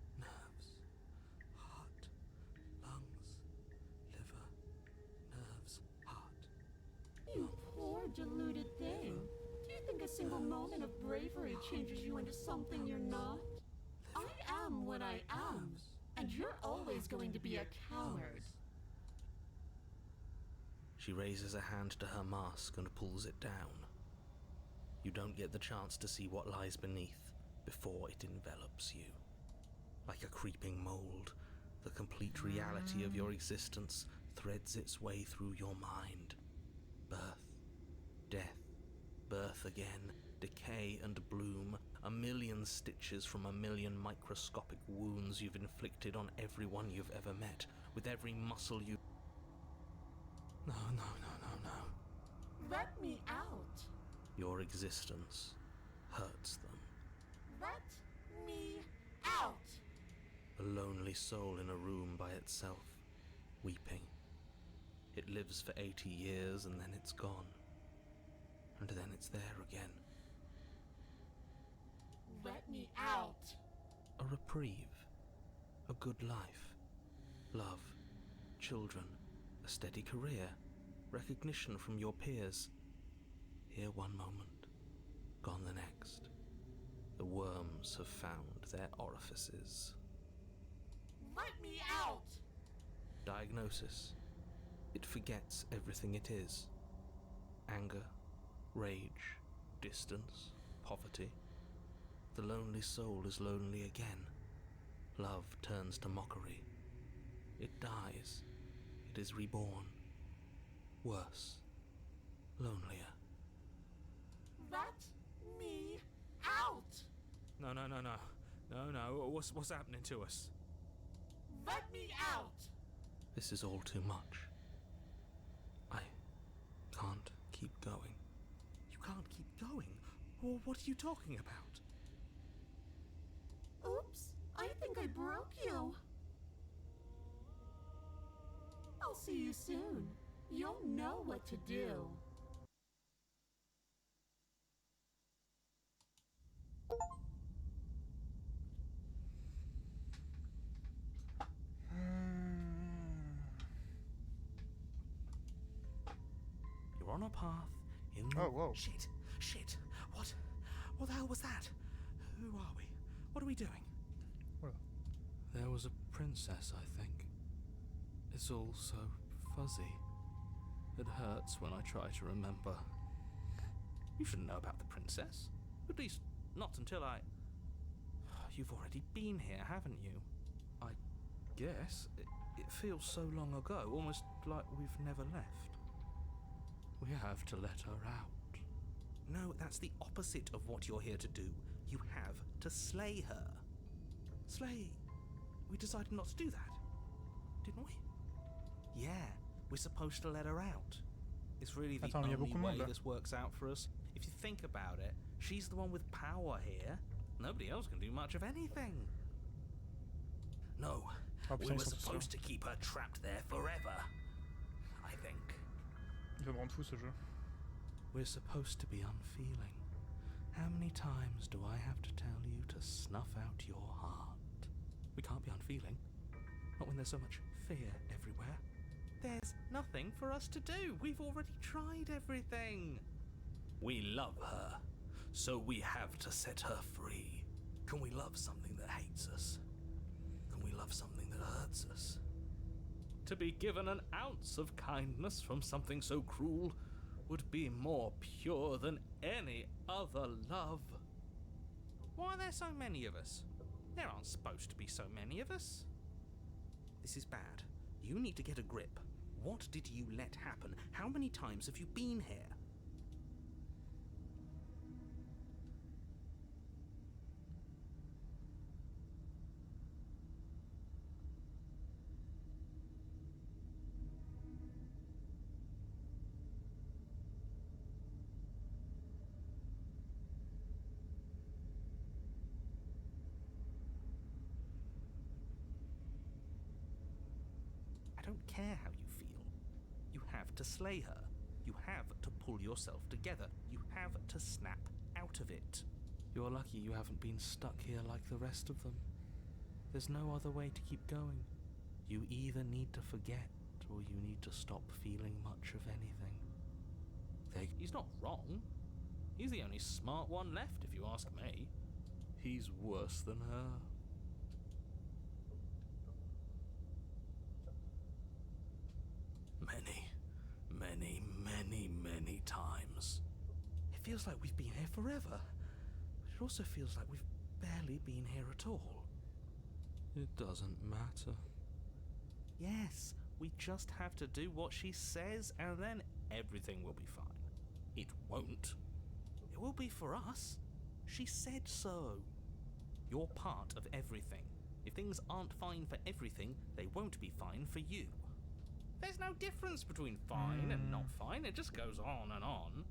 nerves, heart, lungs, liver, nerves, heart. You poor deluded thing. Do you think a single moment of bravery changes you into something you're not? I am what I am, and you're always going to be a coward. She raises a hand to her mask and pulls it down. You don't get the chance to see what lies beneath before it envelops you. Like a creeping mold, the complete reality of your existence threads its way through your mind. Birth, death, birth again, decay and bloom, a million stitches from a million microscopic wounds you've inflicted on everyone you've ever met, with every muscle you... No. Let me out. Your existence hurts them. Let me out. A lonely soul in a room by itself, weeping. It lives for 80 years and then it's gone. And then it's there again. Let me out. A reprieve. A good life. Love. Children. A steady career. Recognition from your peers. Here one moment. Gone the next. The worms have found their orifices. Let me out. Diagnosis. It forgets everything it is. Anger, rage, distance, poverty. The lonely soul is lonely again. Love turns to mockery. It dies. It is reborn. Worse. Lonelier. Let me out. No. What's happening to us? Let me out. This is all too much. I can't keep going. You can't keep going? Well, what are you talking about? Oops, I think I broke you. I'll see you soon. You'll know what to do. You're on a path in the... Oh, whoa. Shit. What the hell was that? Who are we? What are we doing? What? There was a princess, I think. It's all so fuzzy. It hurts when I try to remember. You shouldn't know about the princess. At least, not until I... You've already been here, haven't you? I guess. It feels so long ago, almost like we've never left. We have to let her out. No, that's the opposite of what you're here to do. You have to slay her. Slay? We decided not to do that, didn't we? Yeah, We're supposed to let her out. It's really the Attends, il y a only beaucoup de way monde, là. this works out for us. If you think about it, she's the one with power here. Nobody else can do much of anything. No, Oh we putain, were ils sont tous là. supposed to keep her trapped there forever. I think. Il va me rendre fou ce jeu. We're supposed to be unfeeling. How many times do I have to tell you to snuff out your heart? We can't be unfeeling. Not when there's so much fear everywhere. There's nothing for us to do. We've already tried everything. We love her, so we have to set her free. Can we love something that hates us? Can we love something that hurts us? To be given an ounce of kindness from something so cruel would be more pure than any other love. Why are there so many of us? There aren't supposed to be so many of us. This is bad. You need to get a grip. What did you let happen? How many times have you been here? I don't care how you feel. You have to slay her. You have to pull yourself together. You have to snap out of it. You're lucky you haven't been stuck here like the rest of them. There's no other way to keep going. You either need to forget or you need to stop feeling much of anything. He's not wrong. He's the only smart one left, if you ask me. He's worse than her. Many times. It feels like we've been here forever, but it also feels like we've barely been here at all. It doesn't matter. Yes, we just have to do what she says and then everything will be fine. It won't. It will be for us. She said so. You're part of everything. If things aren't fine for everything, they won't be fine for you. There's no difference between fine and not fine, it just goes on and on.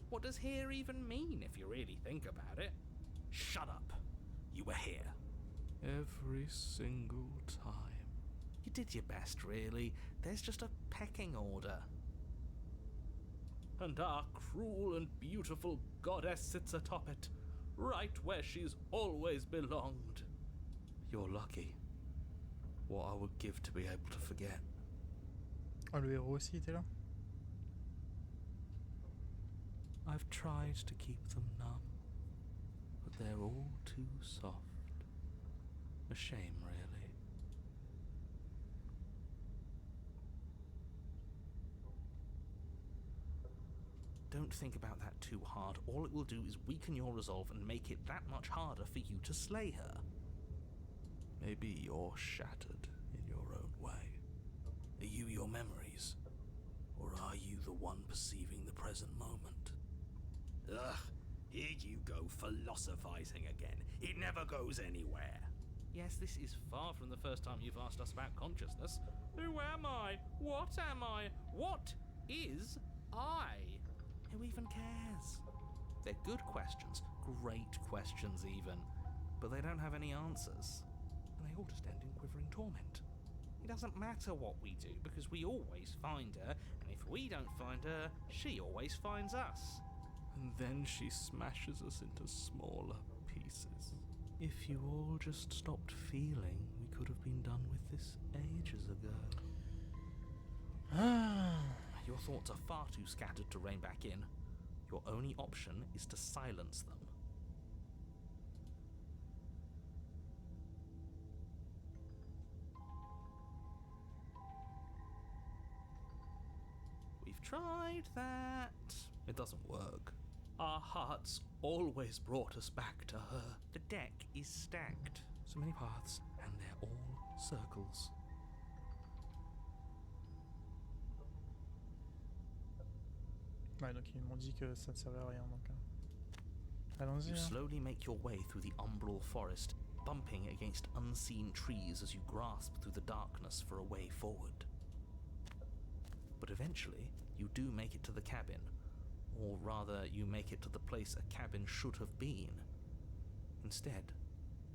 What does here even mean if you really think about it? Shut up. You were here. Every single time. You did your best, really. There's just a pecking order. And our cruel and beautiful goddess sits atop it, right where she's always belonged. You're lucky. What I would give to be able to forget. Ah, le héros aussi était là. I've tried to keep them numb, but they're all too soft. A shame, really. Don't think about that too hard. All it will do is weaken your resolve and make it that much harder for you to slay her. Maybe you're shattered in your own way. Are you your memories? Or are you the one perceiving the present moment? Ugh, here you go philosophizing again. It never goes anywhere. Yes, this is far from the first time you've asked us about consciousness. Who am I? What am I? What is I? Who even cares? They're good questions, great questions even, but they don't have any answers. And they all just end in quivering torment. It doesn't matter what we do, because we always find her, and if we don't find her, she always finds us. And then she smashes us into smaller pieces. If you all just stopped feeling, we could have been done with this ages ago. Your thoughts are far too scattered to rein back in. Your only option is to silence them. We've tried that. It doesn't work. Our hearts always brought us back to her. The deck is stacked. So many paths, and they're all circles. Ouais, donc ils m'ont dit que ça ne servait à rien, donc... Allons-y, You hein. slowly make your way through the umbral forest, bumping against unseen trees as you grasp through the darkness for a way forward. But eventually, you do make it to the cabin. Or rather, you make it to the place a cabin should have been. Instead,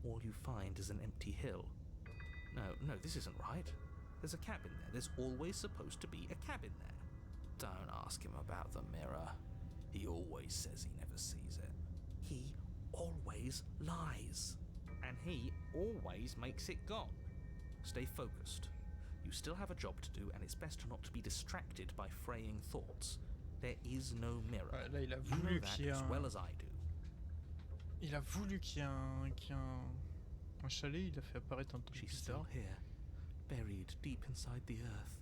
all you find is an empty hill. No, this isn't right. There's a cabin there. There's always supposed to be a cabin there. Don't ask him about the mirror. He always says he never sees it. He always lies. And he always makes it gone. Stay focused. You still have a job to do, and it's best not to be distracted by fraying thoughts. There is no mirror. Ouais, là, il a You know voulu that qu'il y ait as well as I do. Il a voulu qu'il y ait un chalet, il a fait apparaître un truc She's bizarre. still here, buried deep inside the earth.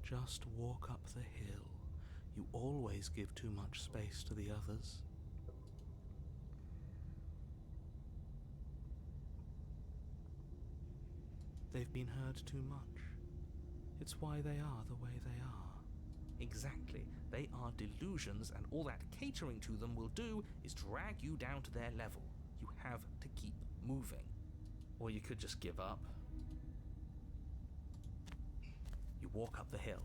Just walk up the hill. You always give too much space to the others. They've been heard too much. It's why they are the way they are. Exactly. They are delusions, and all that catering to them will do is drag you down to their level. You have to keep moving. Or you could just give up. You walk up the hill,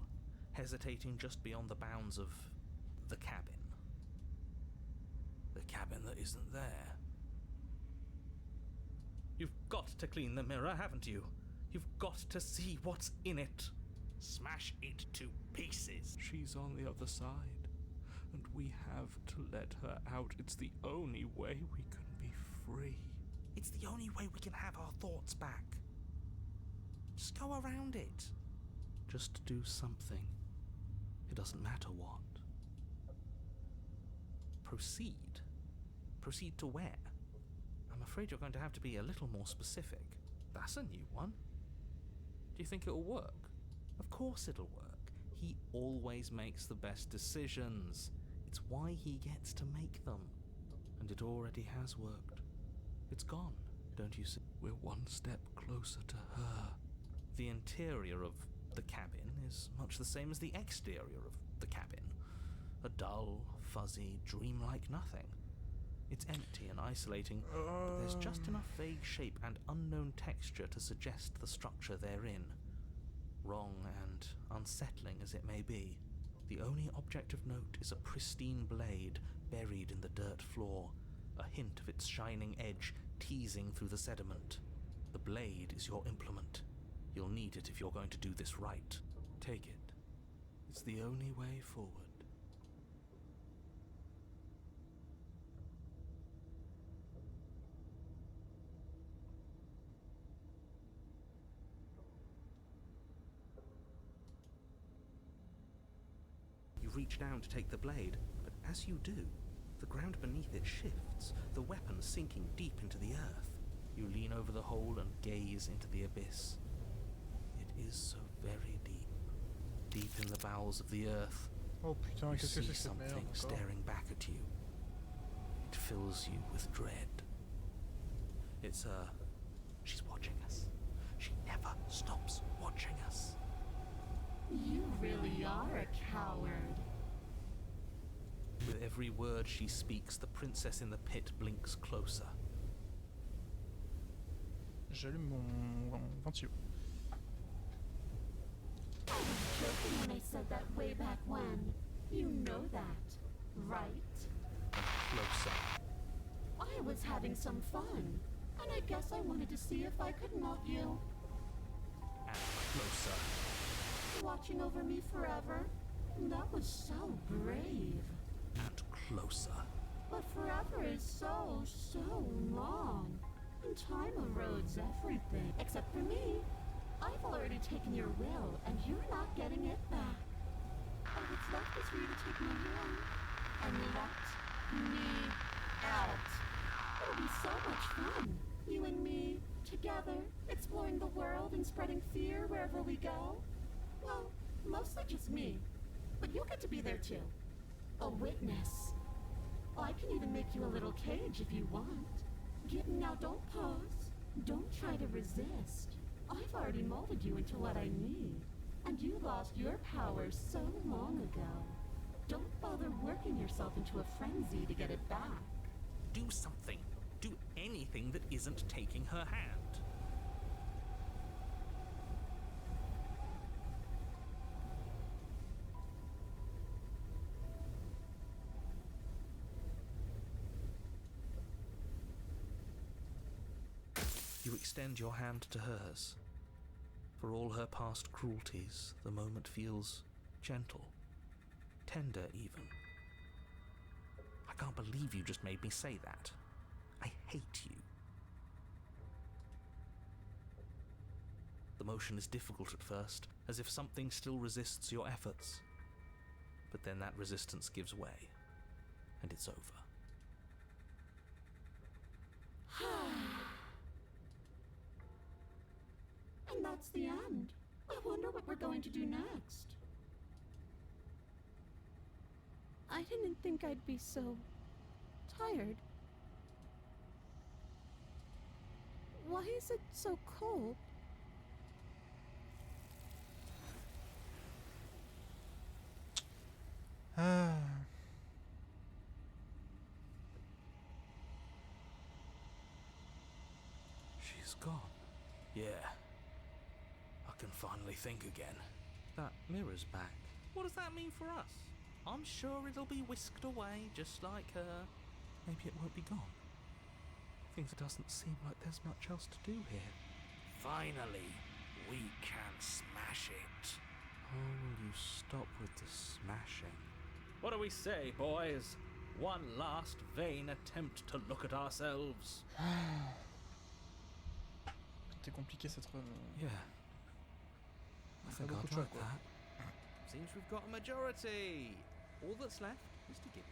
hesitating just beyond the bounds of the cabin. The cabin that isn't there. You've got to clean the mirror, haven't you? You've got to see what's in it. Smash it to pieces. She's on the other side, and we have to let her out. It's the only way we can be free. It's the only way we can have our thoughts back. Just go around it. Just do something. It doesn't matter what. Proceed. Proceed to where? I'm afraid you're going to have to be a little more specific. That's a new one. Do you think it'll work? Of course it'll work. He always makes the best decisions. It's why he gets to make them. And it already has worked. It's gone, don't you see? We're one step closer to her. The interior of the cabin is much the same as the exterior of the cabin. A dull, fuzzy, dreamlike nothing. It's empty and isolating, but there's just enough vague shape and unknown texture to suggest the structure therein. Wrong and unsettling as it may be, the only object of note is a pristine blade buried in the dirt floor, a hint of its shining edge teasing through the sediment. The blade is your implement. You'll need it if you're going to do this right. Take it. It's the only way forward. You reach down to take the blade, but as you do, the ground beneath it shifts, the weapon sinking deep into the earth. You lean over the hole and gaze into the abyss. It is so very deep. Deep in the bowels of the earth, Oh putain, you qu'est-ce que see c'est que cette merde something encore? staring back at you. It fills you with dread. It's her. She's watching us. She never stops watching us. You really are a coward. With every word she speaks, the princess in the pit blinks closer. J'allume mon ventilo. I was joking when I said that way back when. You know that, right? And closer. I was having some fun, and I guess I wanted to see if I could melt you. And closer. Watching over me forever? That was so brave. And closer. But forever is so, so long. And time erodes everything. Except for me. I've already taken your will, and you're not getting it back. All that's left is for you to take my hand and let me out. It'll be so much fun. You and me, together, exploring the world and spreading fear wherever we go. Well, mostly just me. But you'll get to be there too. A witness. I can even make you a little cage if you want. Now don't pause. Don't try to resist. I've already molded you into what I need. And you lost your power so long ago. working yourself into a frenzy to get it back. Do something. Do anything that isn't taking her hand. You extend your hand to hers. For all her past cruelties, the moment feels gentle, tender even. I can't believe you just made me say that. I hate you. The motion is difficult at first, as if something still resists your efforts. But then that resistance gives way, and it's over. And that's the end. I wonder what we're going to do next. I didn't think I'd be so tired. Why is it so cold? Ah. She's gone. Yeah. I can finally think again. That mirror's back. What does that mean for us? I'm sure it'll be whisked away just like her. Maybe it won't be gone. Things doesn't seem like there's much else to do here. Finally, we can smash it. Oh, will you stop with the smashing? What do we say, boys? One last vain attempt to look at ourselves. C'était compliqué cette run. Yeah. I think beaucoup I'd de like choix, quoi. that. Seems we've got a majority. All that's left is to give.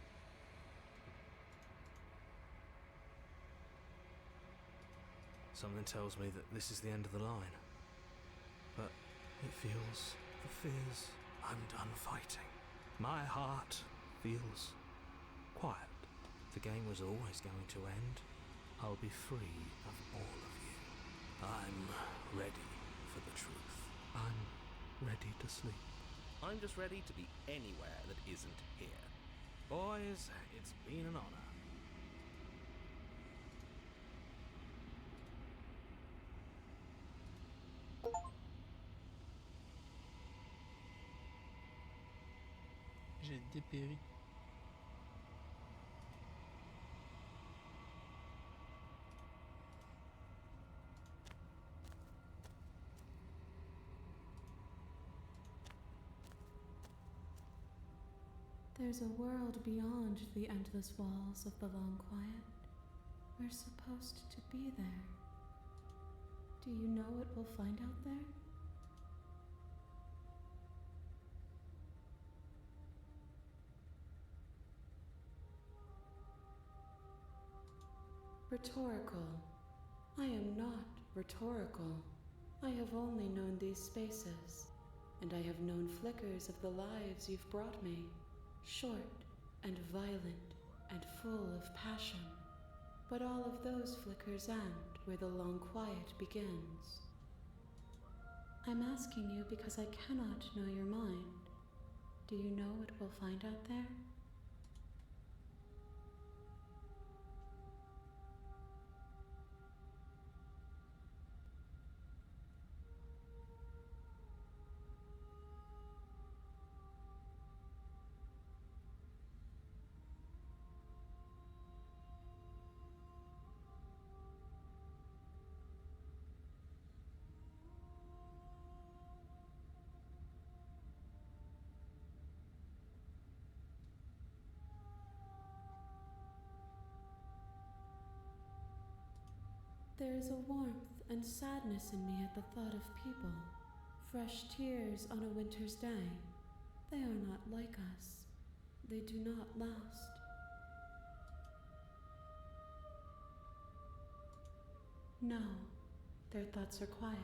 Something tells me that this is the end of the line. But it feels, the fears, I'm done fighting. My heart feels quiet. The game was always going to end. I'll be free of all of you. I'm ready for the truth. I'm ready to sleep. I'm just ready to be anywhere that isn't here. Boys, it's been an honor. J'ai dépéri. There's a world beyond the endless walls of the long quiet. We're supposed to be there. Do you know what we'll find out there? Rhetorical. I am not rhetorical. I have only known these spaces, and I have known flickers of the lives you've brought me. Short and violent and full of passion. But all of those flickers end where the long quiet begins. I'm asking you because I cannot know your mind. Do you know what we'll find out there? There is a warmth and sadness in me at the thought of people. Fresh tears on a winter's day. They are not like us. They do not last. No, their thoughts are quiet.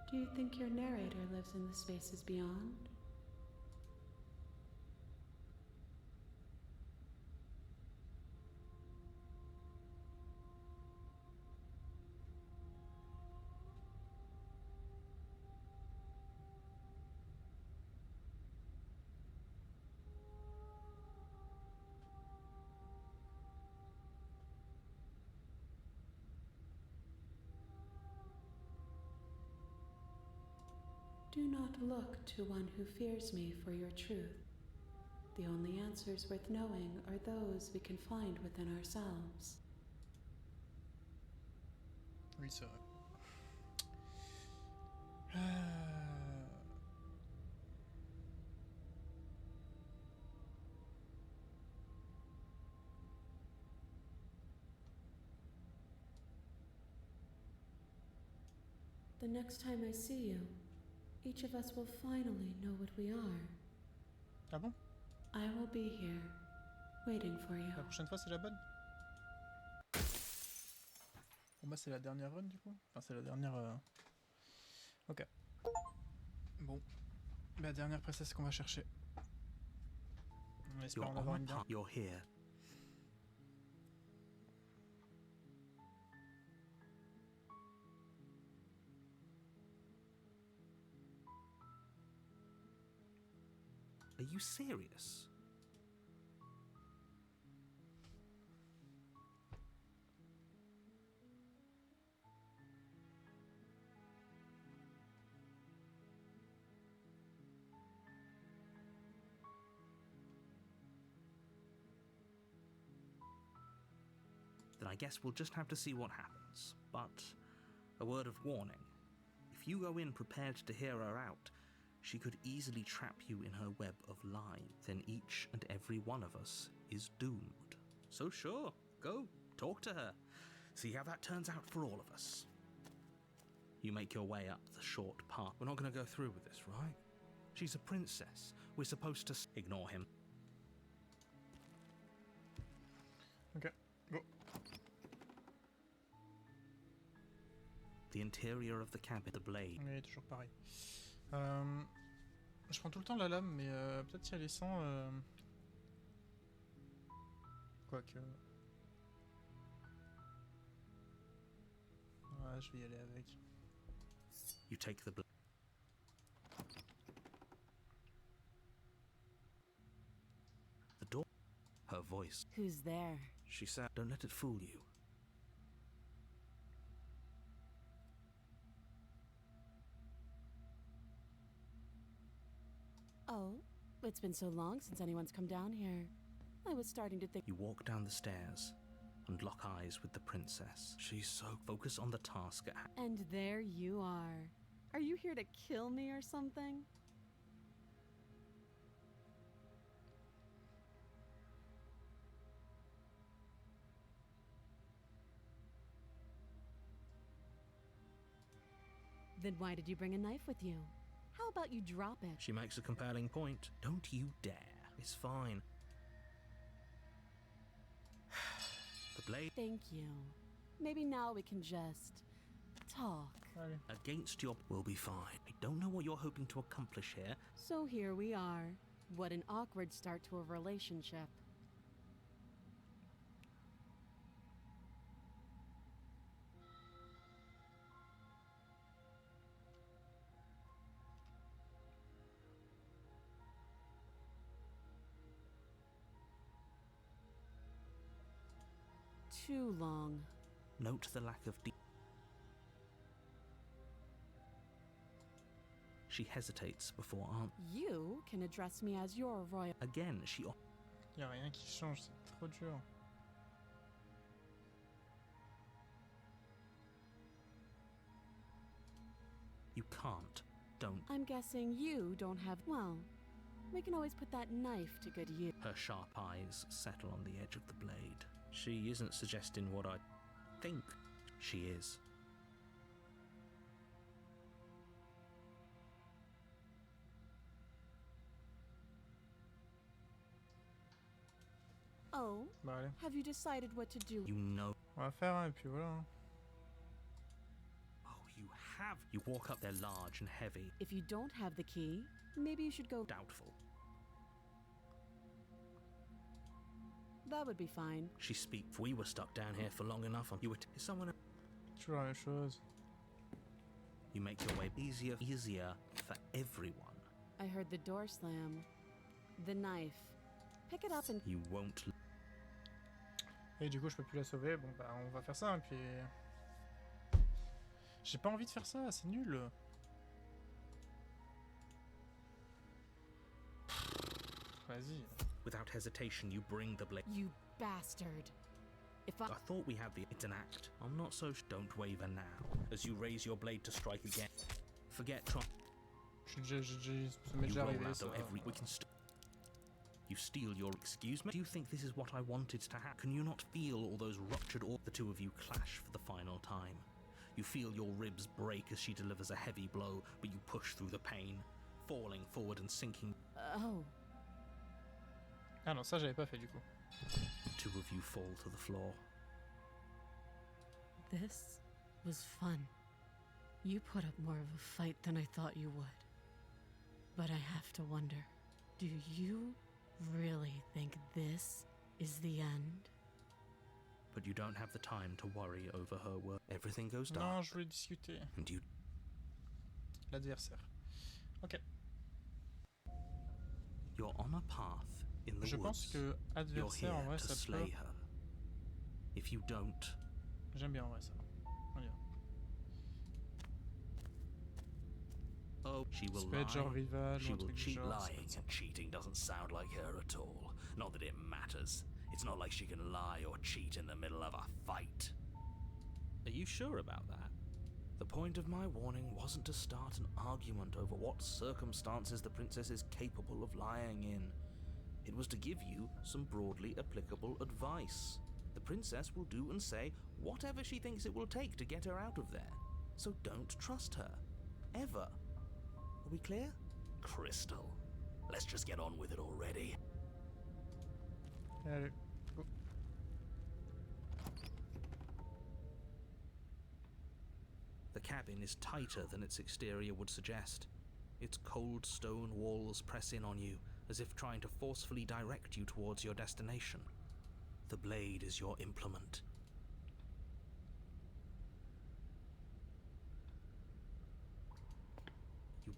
Do you think your narrator lives in the spaces beyond? Do not look to one who fears me for your truth. The only answers worth knowing are those we can find within ourselves. Oui, c'est vrai. The next time I see you, each of us will finally know what we are. Ah bon? I will be here, waiting for you. La prochaine fois, c'est la bonne? Pour moi, c'est la dernière run, du coup? Enfin, c'est la dernière... Ok. Bon. La dernière princesse qu'on va chercher. On espère You're en avoir on une bien. You're here. Are you serious? Then I guess we'll just have to see what happens. But a word of warning. If you go in prepared to hear her out, she could easily trap you in her web of lies. Then each and every one of us is doomed. So sure, go, talk to her. See how that turns out for all of us. You make your way up the short path. We're not going to go through with this, right? She's a princess. We're supposed to ignore him. Ok, go. The interior of the cabin, the blade. Oui, toujours pareil. Je prends tout le temps la lame, mais peut-être y aller sans... Quoique... Ouais, je vais y aller avec. You take the blade. The door. Her voice. Who's there? She said, "Don't let it fool you." Oh, it's been so long since anyone's come down here. I was starting to think... You walk down the stairs and lock eyes with the princess. She's so focused on the task at hand. And there you are. Are you here to kill me or something? Then why did you bring a knife with you? How about you drop it? She makes a compelling point. Don't you dare. It's fine. The blade Thank you. Maybe now we can just... talk. Allez. against your will be fine. I don't know what you're hoping to accomplish here. So here we are. What an awkward start to a relationship. Too long. Note the lack of She hesitates before You can address me as your royal... Again, she Y a rien qui change, c'est trop dur. You can't. Don't. I'm guessing you don't have... Well, we can always put that knife to good use. Her sharp eyes settle on the edge of the blade. She isn't suggesting what I think she is. Oh, Bah allez. have you decided what to do? You know. On va faire un et puis voilà. Oh, you have. You walk up there large and heavy. If you don't have the key, maybe you should go... Doubtful. That would be fine. She speaks. We were stuck down here for long enough. You were. Is someone. Toujours la même chose. You make your way easier for everyone. I heard the door slam. The knife. Pick it up and... You won't. Et du coup, je peux plus la sauver. Bon, bah, on va faire ça, et puis... J'ai pas envie de faire ça, c'est nul. Vas-y. Without hesitation, you bring the blade. You bastard. If I... I thought we had the... It's an act. I'm not so... Don't waver now. As you raise your blade to strike again. Forget try... Ça m'est You déjà roll arrivé, out ça. though every... We can You steal your... Excuse me? Do you think this is what I wanted to happen? Can you not feel all those ruptured... The two of you clash for the final time. You feel your ribs break as she delivers a heavy blow, but you push through the pain, falling forward and sinking. Oh. Ah non, ça j'avais pas fait du coup. The two of you fall to the floor. This was fun. You put up more of a fight than I thought you would. But I have to wonder, do you really think this is the end? But you don't have the time to worry over her word. Everything goes Non, dark. je voulais discuter. And you... L'adversaire. Ok. You're on a path in the Je woods. pense que You're here adversaire en vrai to ça slay peut. her. If you don't... J'aime bien en vrai ça. On y va. Oh, she will Ça peut être genre lie. rival She ou un will truc du cheat. genre. ça peut Lying être ça. and cheating doesn't sound like her at all. Not that it matters. It's not like she can lie or cheat in the middle of a fight. Are you sure about that? The point of my warning wasn't to start an argument over what circumstances the princess is capable of lying in. It was to give you some broadly applicable advice. The princess will do and say whatever she thinks it will take to get her out of there. So don't trust her. Ever. Are we clear? Crystal. Let's just get on with it already. Allez. Go. The cabin is tighter than its exterior would suggest. Its cold stone walls press in on you, as if trying to forcefully direct you towards your destination. The blade is your implement.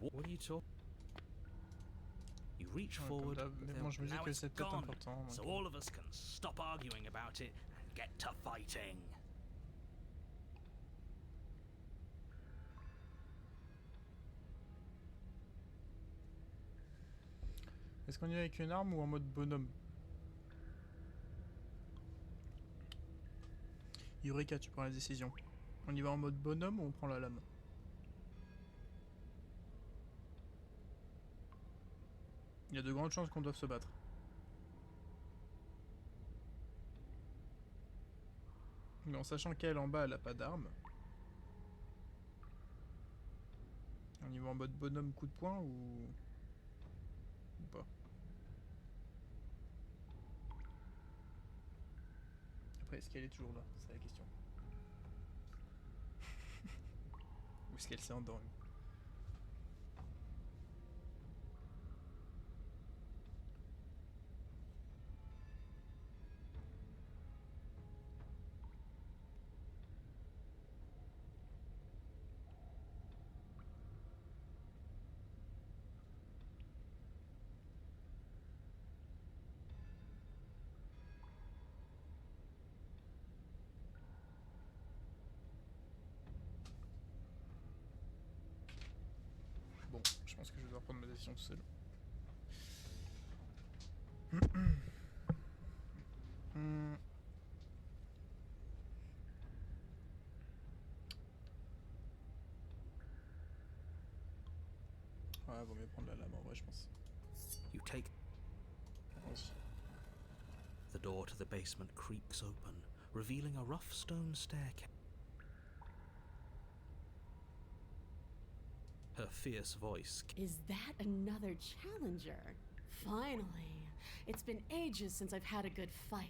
What are you talking? You reach Ouais, forward. comme d'hab, mais bon, je me dis Now que it's c'est peut-être gone, important. donc, so all of us can stop arguing about it and get to fighting. Est-ce qu'on y va avec une arme ou en mode bonhomme? Eureka, tu prends la décision. On y va en mode bonhomme ou on prend la lame? Il y a de grandes chances qu'on doive se battre. Mais en sachant qu'elle en bas elle a pas d'arme. On y va en mode bonhomme coup de poing ou pas? Après est-ce qu'elle est toujours là? C'est la question. Ou est-ce qu'elle s'est endormie? Bon, je pense que je vais devoir prendre ma décision tout seul. Ouais, vaut mieux prendre la lame en vrai, je pense. You take... Vas-y. The door to the basement creaks open, revealing a rough stone staircase. Her fierce voice... Is that another challenger? Finally. It's been ages since I've had a good fight.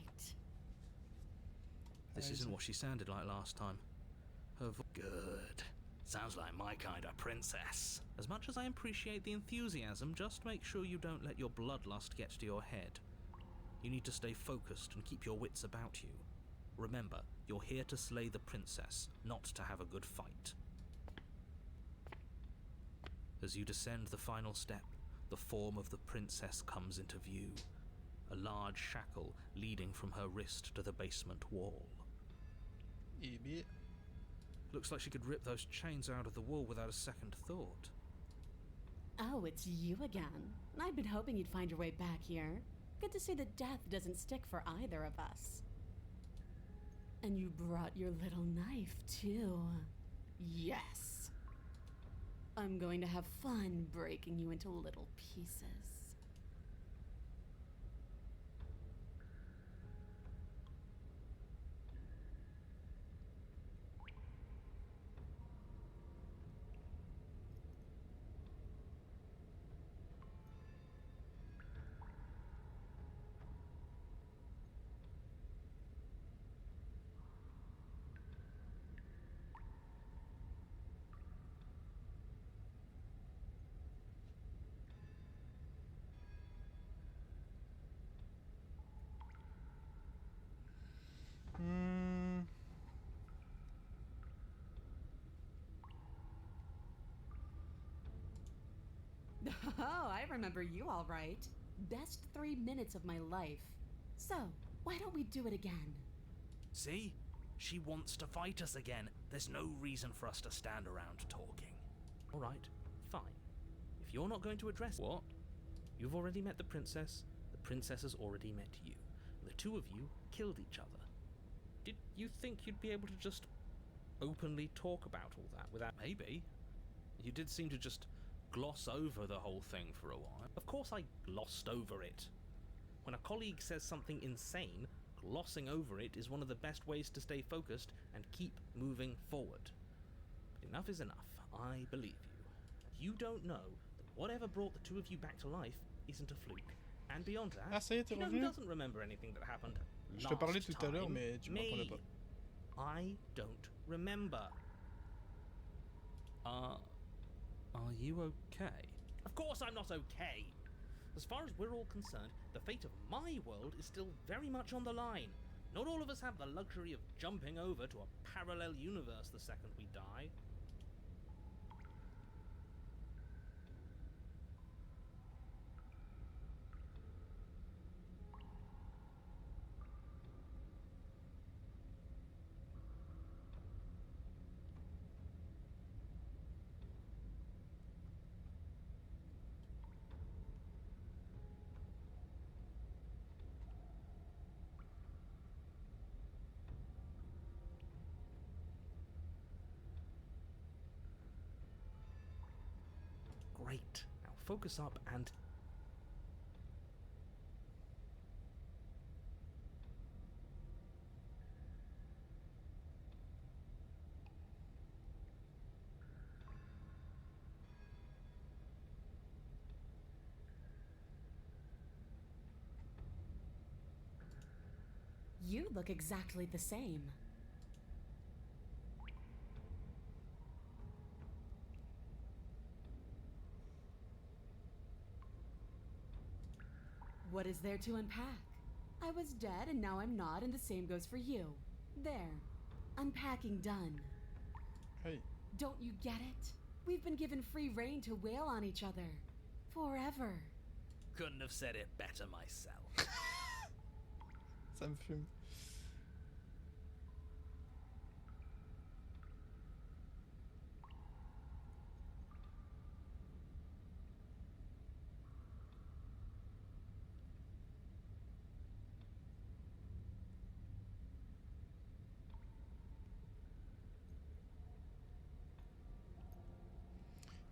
This isn't what she sounded like last time. Her Good. Sounds like my kind of princess. As much as I appreciate the enthusiasm, just make sure you don't let your bloodlust get to your head. You need to stay focused and keep your wits about you. Remember, you're here to slay the princess, not to have a good fight. As you descend the final step, the form of the princess comes into view. A large shackle leading from her wrist to the basement wall. Eh bien, Looks like she could rip those chains out of the wall without a second thought. Oh, it's you again. I'd been hoping you'd find your way back here. Good to see that death doesn't stick for either of us. And you brought your little knife, too. Yes! I'm going to have fun breaking you into little pieces. Oh, I remember you all right. Best 3 minutes of my life. So, why don't we do it again? See? She wants to fight us again. There's no reason for us to stand around talking. All right, fine. If you're not going to address what? You've already met the princess has already met you. The two of you killed each other. Did you think you'd be able to just openly talk about all that without... Maybe. You did seem to just gloss over the whole thing for a while. Of course I glossed over it. When a colleague says something insane, glossing over it is one of the best ways to stay focused and keep moving forward. But enough is enough. I believe you. You don't know that whatever brought the two of you back to life isn't a fluke. And beyond that, Ah, ça y est, t'es you know who revenu? doesn't remember anything that happened Je te parlais last tout à l'heure, time? mais tu me répondais Me. pas. I don't remember. Are you okay? Of course I'm not okay. As far as we're all concerned, the fate of my world is still very much on the line. Not all of us have the luxury of jumping over to a parallel universe the second we die. Great. Now focus up and... You look exactly the same. What is there to unpack? I was dead and now I'm not, and the same goes for you. There. Unpacking done. Hey. Don't you get it? We've been given free rein to wail on each other. Forever. Couldn't have said it better myself. Ça me fume.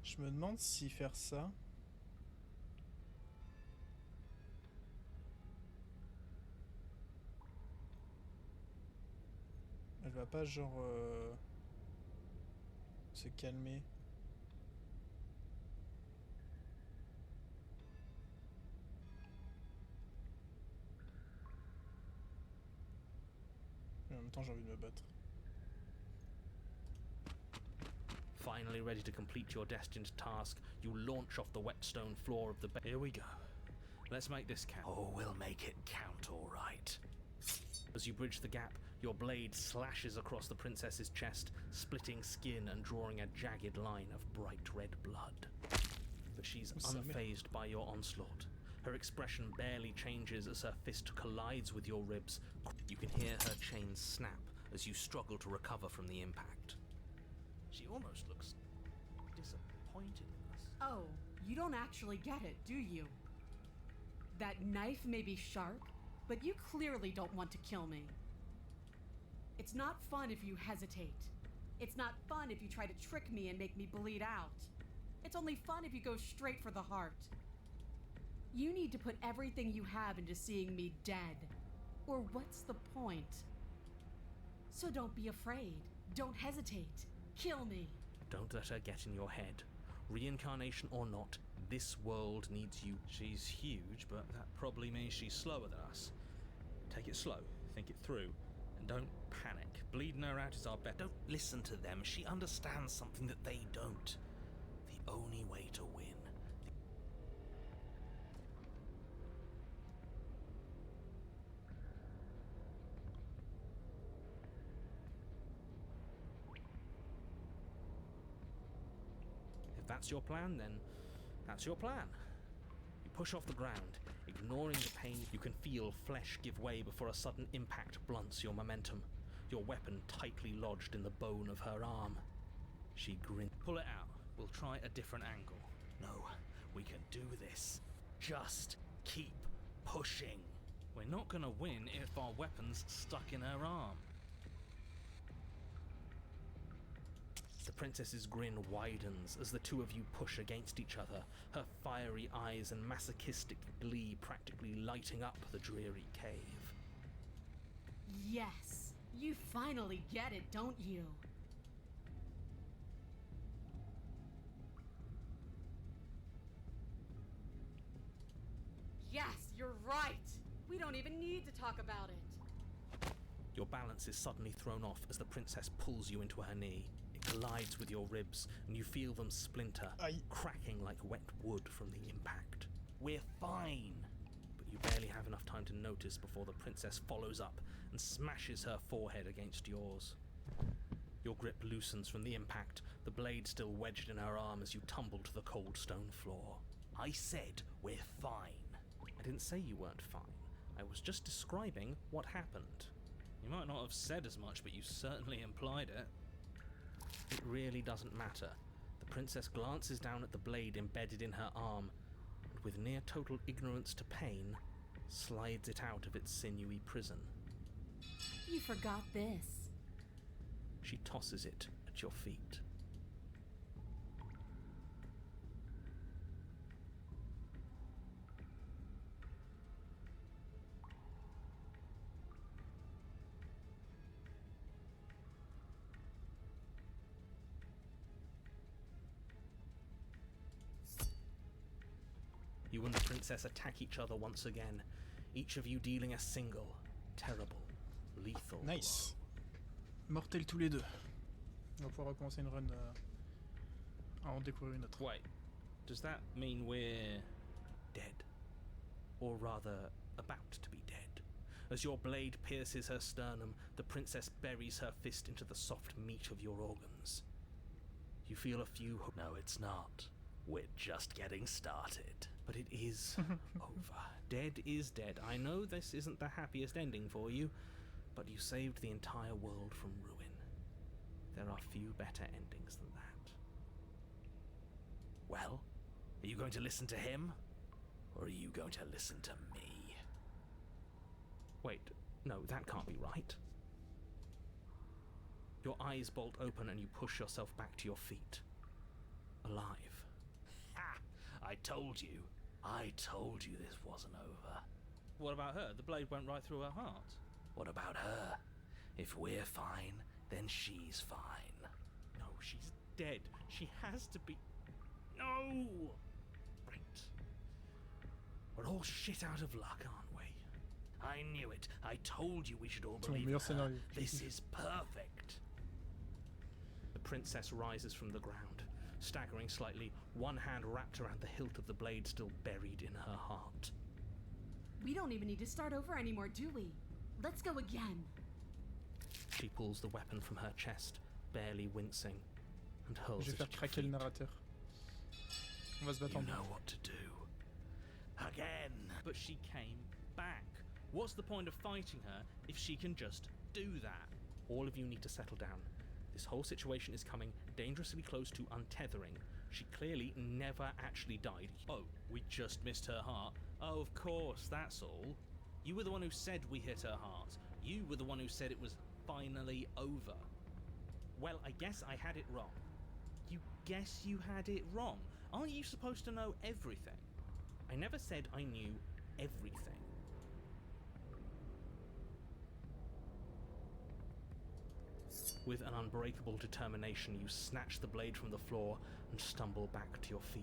Je me demande si faire ça... Elle va pas genre... se calmer. Mais en même temps j'ai envie de me battre. Finally ready to complete your destined task, you launch off the wet stone floor of the bay. Here we go. Let's make this count. Oh, we'll make it count, all right. As you bridge the gap, your blade slashes across the princess's chest, splitting skin and drawing a jagged line of bright red blood. But she's unfazed by your onslaught. Her expression barely changes as her fist collides with your ribs. You can hear her chains snap as you struggle to recover from the impact. She almost looks disappointed in us. Oh, You don't actually get it, do you? That knife may be sharp, but you clearly don't want to kill me. It's not fun if you hesitate. It's not fun if you try to trick me and make me bleed out. It's only fun if you go straight for the heart. You need to put everything you have into seeing me dead. Or what's the point? So don't be afraid. Don't hesitate. Kill me. Don't let her get in your head. Reincarnation or not, this world needs you. She's huge, but that probably means she's slower than us. Take it slow, think it through, and don't panic. Bleeding her out is our bet. Don't listen to them. She understands something that they don't. The only way to win. If that's your plan, then that's your plan. You push off the ground, ignoring the pain. You can feel flesh give way before a sudden impact blunts your momentum, your weapon tightly lodged in the bone of her arm. She grins. Pull it out. We'll try a different angle. No, we can do this. Just keep pushing. We're not gonna win if our weapon's stuck in her arm. The princess's grin widens as the two of you push against each other, her fiery eyes and masochistic glee practically lighting up the dreary cave. Yes, you finally get it, don't you? Yes, you're right. We don't even need to talk about it. Your balance is suddenly thrown off as the princess pulls you into her knee. It collides with your ribs, and you feel them splinter, Aye. cracking like wet wood from the impact. We're fine! But you barely have enough time to notice before the princess follows up and smashes her forehead against yours. Your grip loosens from the impact, the blade still wedged in her arm as you tumble to the cold stone floor. I said we're fine. I didn't say you weren't fine. I was just describing what happened. You might not have said as much, but you certainly implied it. It really doesn't matter. The princess glances down at the blade embedded in her arm, and with near total ignorance to pain, slides it out of its sinewy prison. You forgot this. She tosses it at your feet. You and the princess attack each other once again, each of you dealing a single, terrible, lethal Nice. Mortels tous les deux. On va pouvoir recommencer une run à en découvrir une autre. blow. Wait, does that mean we're dead? Or rather, about to be dead? As your blade pierces her sternum, the princess buries her fist into the soft meat of your organs. You feel a few... No, it's not. We're just getting started. But it is over. Dead is dead. I know this isn't the happiest ending for you, but you saved the entire world from ruin. There are few better endings than that. Well, are you going to listen to him? Or are you going to listen to me? Wait, no, that can't be right. Your eyes bolt open and you push yourself back to your feet. Alive. Ha! I told you this wasn't over. What about her? The blade went right through her heart. What about her? If we're fine, then she's fine. No, she's dead. She has to be... No! Right. We're all shit out of luck, aren't we? I knew it. I told you we should all C'est mon believe meilleur in her. scénario. This is perfect. The princess rises from the ground, staggering slightly, one hand wrapped around the hilt of the blade still buried in her heart. We don't even need to start over anymore, do we? Let's go again. She pulls the weapon from her chest, barely wincing, and hurls Je vais it faire at your craquer le feet. narrateur. On va se battre You en deux. know what to do. Again. But she came back. What's the point of fighting her if she can just do that? All of you need to settle down. This whole situation is coming dangerously close to untethering, She clearly never actually died. Oh, we just missed her heart. Oh, of course, that's all. You were the one who said we hit her heart. You were the one who said it was finally over. Well, I guess I had it wrong. You guess you had it wrong? Aren't you supposed to know everything? I never said I knew everything. With an unbreakable determination, you snatch the blade from the floor and stumble back to your feet.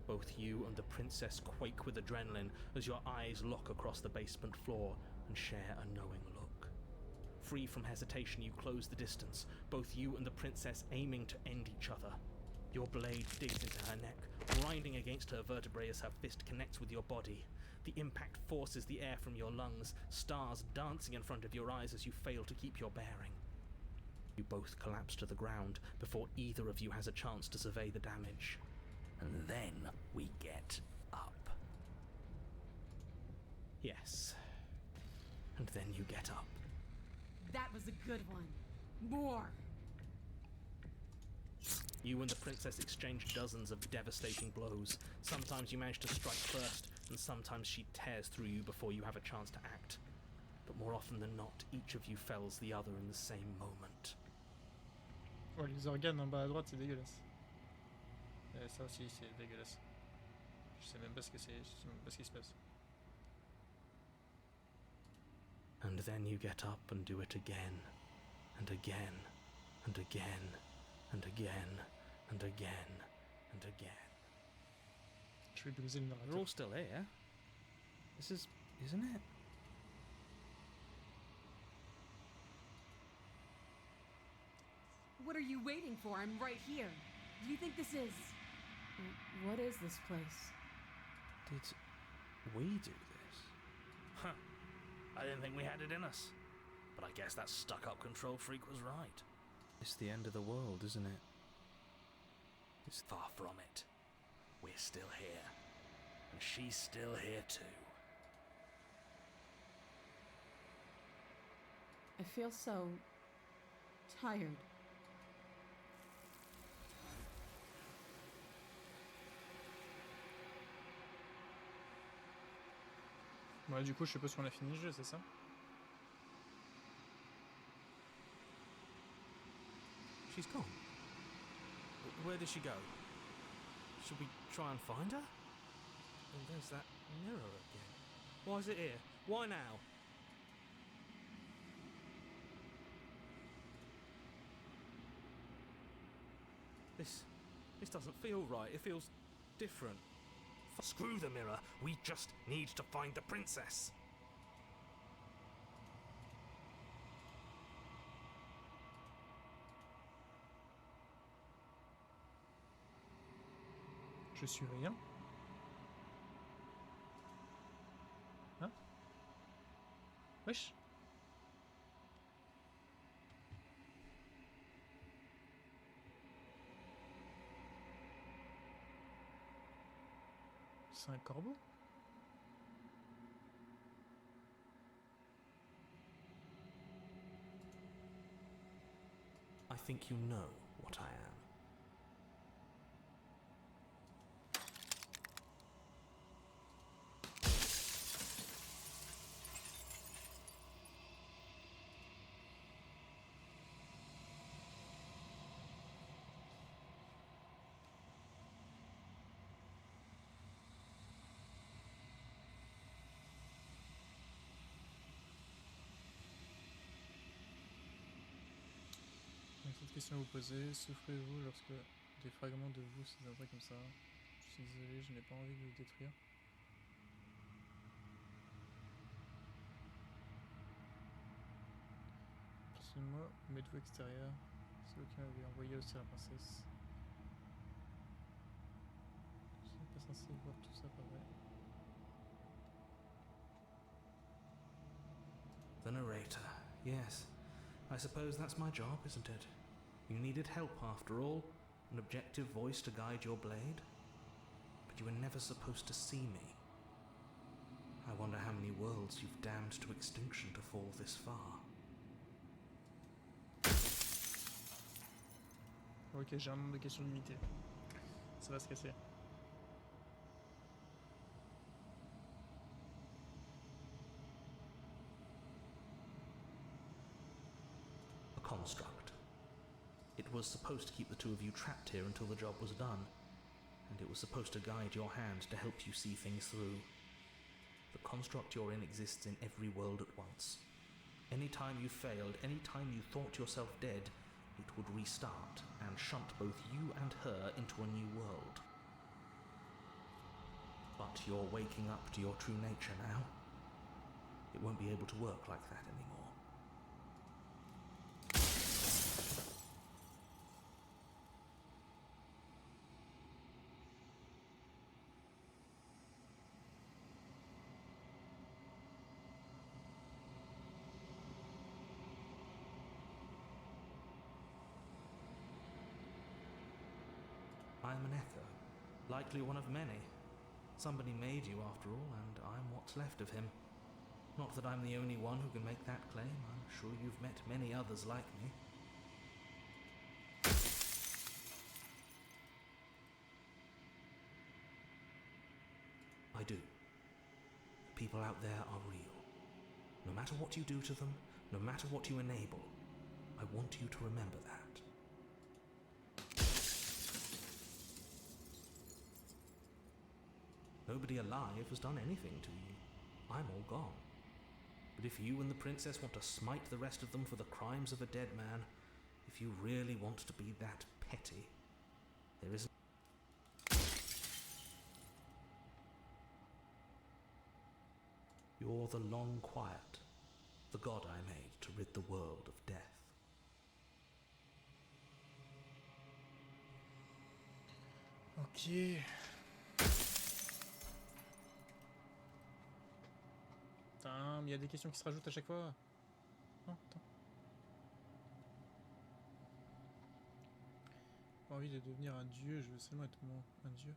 Both you and the princess quake with adrenaline as your eyes lock across the basement floor and share a knowing look. Free from hesitation, you close the distance, both you and the princess aiming to end each other. Your blade digs into her neck, grinding against her vertebrae as her fist connects with your body. The impact forces the air from your lungs, stars dancing in front of your eyes as you fail to keep your bearing. You both collapse to the ground before either of you has a chance to survey the damage. And then we get up. Yes. And then you get up. That was a good one. More. You and the princess exchange dozens of devastating blows. Sometimes you manage to strike first, and sometimes she tears through you before you have a chance to act. But more often than not, each of you fells the other in the same moment. Ouais, les organes en bas à droite, c'est dégueulasse. Ça aussi, c'est dégueulasse. Je sais même pas ce que c'est, je sais même pas ce qui se passe. And then you get up and do it again, and again, and again, and again, and again, and again. Je vais briser le They're narrateur. all still here. This is, isn't it? What are you waiting for? I'm right here. Do you think this is... What is this place? Did we do this? Huh. I didn't think we had it in us. But I guess that stuck-up control freak was right. It's the end of the world, isn't it? It's far from it. We're still here. And she's still here too. I feel so... tired. Ouais, du coup, je suppose qu'on a fini le jeu, c'est ça? She's gone. Where did she go? Should we try and find her? And there's that mirror again. Why is it here? Why now? This doesn't feel right. It feels different. Screw the mirror. We just need to find the princess. Je suis rien. Hein? Wesh? C'est un corbeau? I think you know what I am. Cette question à vous poser, souffrez-vous lorsque des fragments de vous se désintégrent comme ça? Je suis désolé, je n'ai pas envie de vous détruire. Moi, mettez-vous extérieur. C'est vous qui m'avez envoyé aussi à la princesse. Je suis pas censé voir tout ça par vrai. The narrator. Yes. I suppose that's my job, isn't it? You needed help after all. An objective voice to guide your blade. But you were never supposed to see me. I wonder how many worlds you've damned to extinction to fall this far. Ok, j'ai un nombre de questions limité. Ça va se casser. A construct. It was supposed to keep the two of you trapped here until the job was done, and it was supposed to guide your hand to help you see things through. The construct you're in exists in every world at once. Any time you failed, any time you thought yourself dead, it would restart and shunt both you and her into a new world. But you're waking up to your true nature now. It won't be able to work like that anymore. I'm an echo, likely one of many. Somebody made you after all, and I'm what's left of him. Not that I'm the only one who can make that claim. I'm sure you've met many others like me. I do. The people out there are real. No matter what you do to them, no matter what you enable, I want you to remember that. Nobody alive has done anything to you. I'm all gone. But if you and the princess want to smite the rest of them for the crimes of a dead man, if you really want to be that petty, there isn't. You're the long quiet, the god I made to rid the world of death. Ok. Putain, mais il y a des questions qui se rajoutent à chaque fois. Non, attends. J'ai pas envie de devenir un dieu, je veux seulement être un dieu.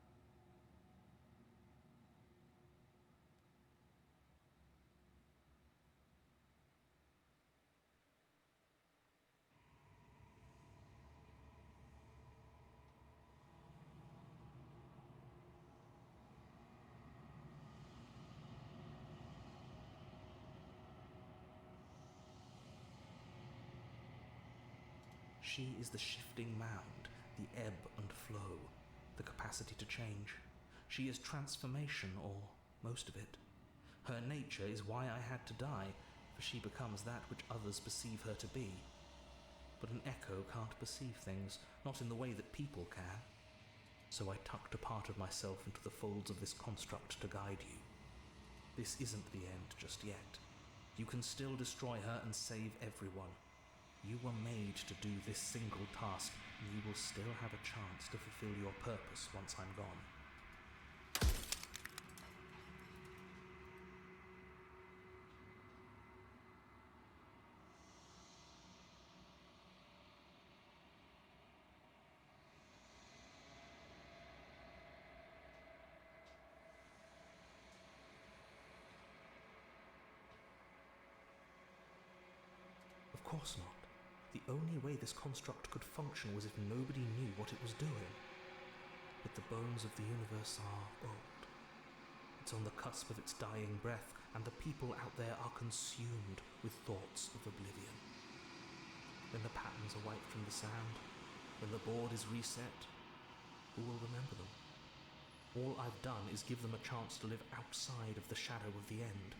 She is the shifting mound, the ebb and flow, the capacity to change. She is transformation, or most of it. Her nature is why I had to die, for she becomes that which others perceive her to be. But an echo can't perceive things, not in the way that people can. So I tucked a part of myself into the folds of this construct to guide you. This isn't the end just yet. You can still destroy her and save everyone. You were made to do this single task, and you will still have a chance to fulfill your purpose once I'm gone. Of course not. The only way this construct could function was if nobody knew what it was doing. But the bones of the universe are old. It's on the cusp of its dying breath, and the people out there are consumed with thoughts of oblivion. When the patterns are wiped from the sand, when the board is reset, who will remember them? All I've done is give them a chance to live outside of the shadow of the end.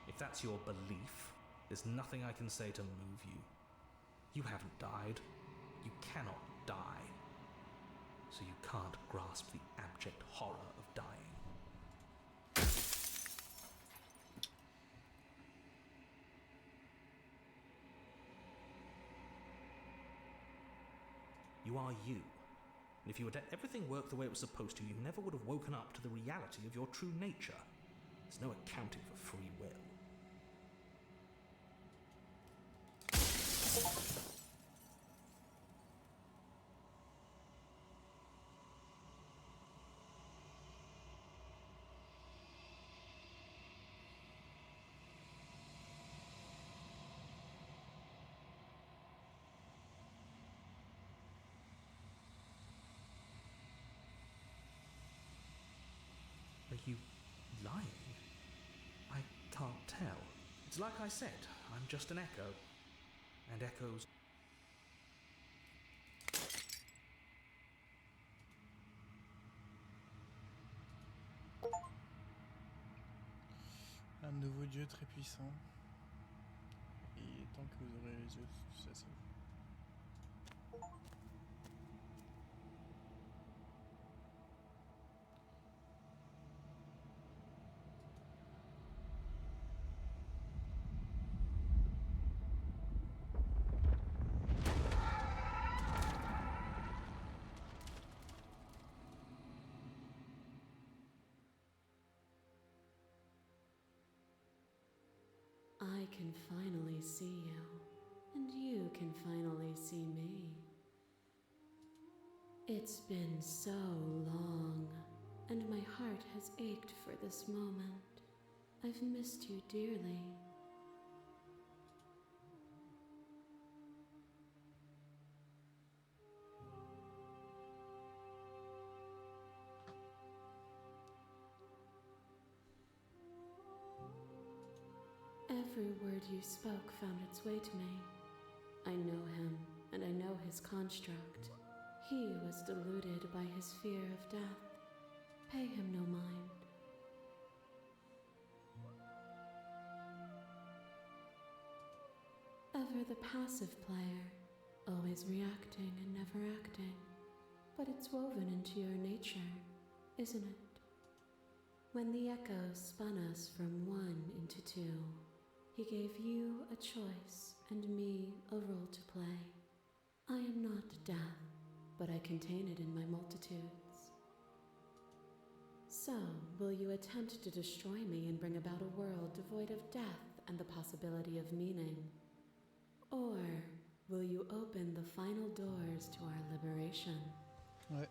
If that's your belief, there's nothing I can say to move you. You haven't died. You cannot die. So you can't grasp the abject horror of dying. You are you. And if you had let everything work the way it was supposed to, you never would have woken up to the reality of your true nature. There's no accounting for free will. It's like I said, I'm just an echo. And echoes... Un nouveau dieu très puissant. Et tant que vous aurez les yeux, ça c'est vous. I can finally see you, and you can finally see me. It's been so long, and my heart has ached for this moment. I've missed you dearly. Every word you spoke found its way to me. I know him, and I know his construct. He was deluded by his fear of death. Pay him no mind. Ever the passive player, always reacting and never acting. But it's woven into your nature, isn't it? When the echoes spun us from one into two, he gave you a choice and me a role to play. I am not death, but I contain it in my multitudes. So, will you attempt to destroy me and bring about a world devoid of death and the possibility of meaning? Or will you open the final doors to our liberation? Ouais.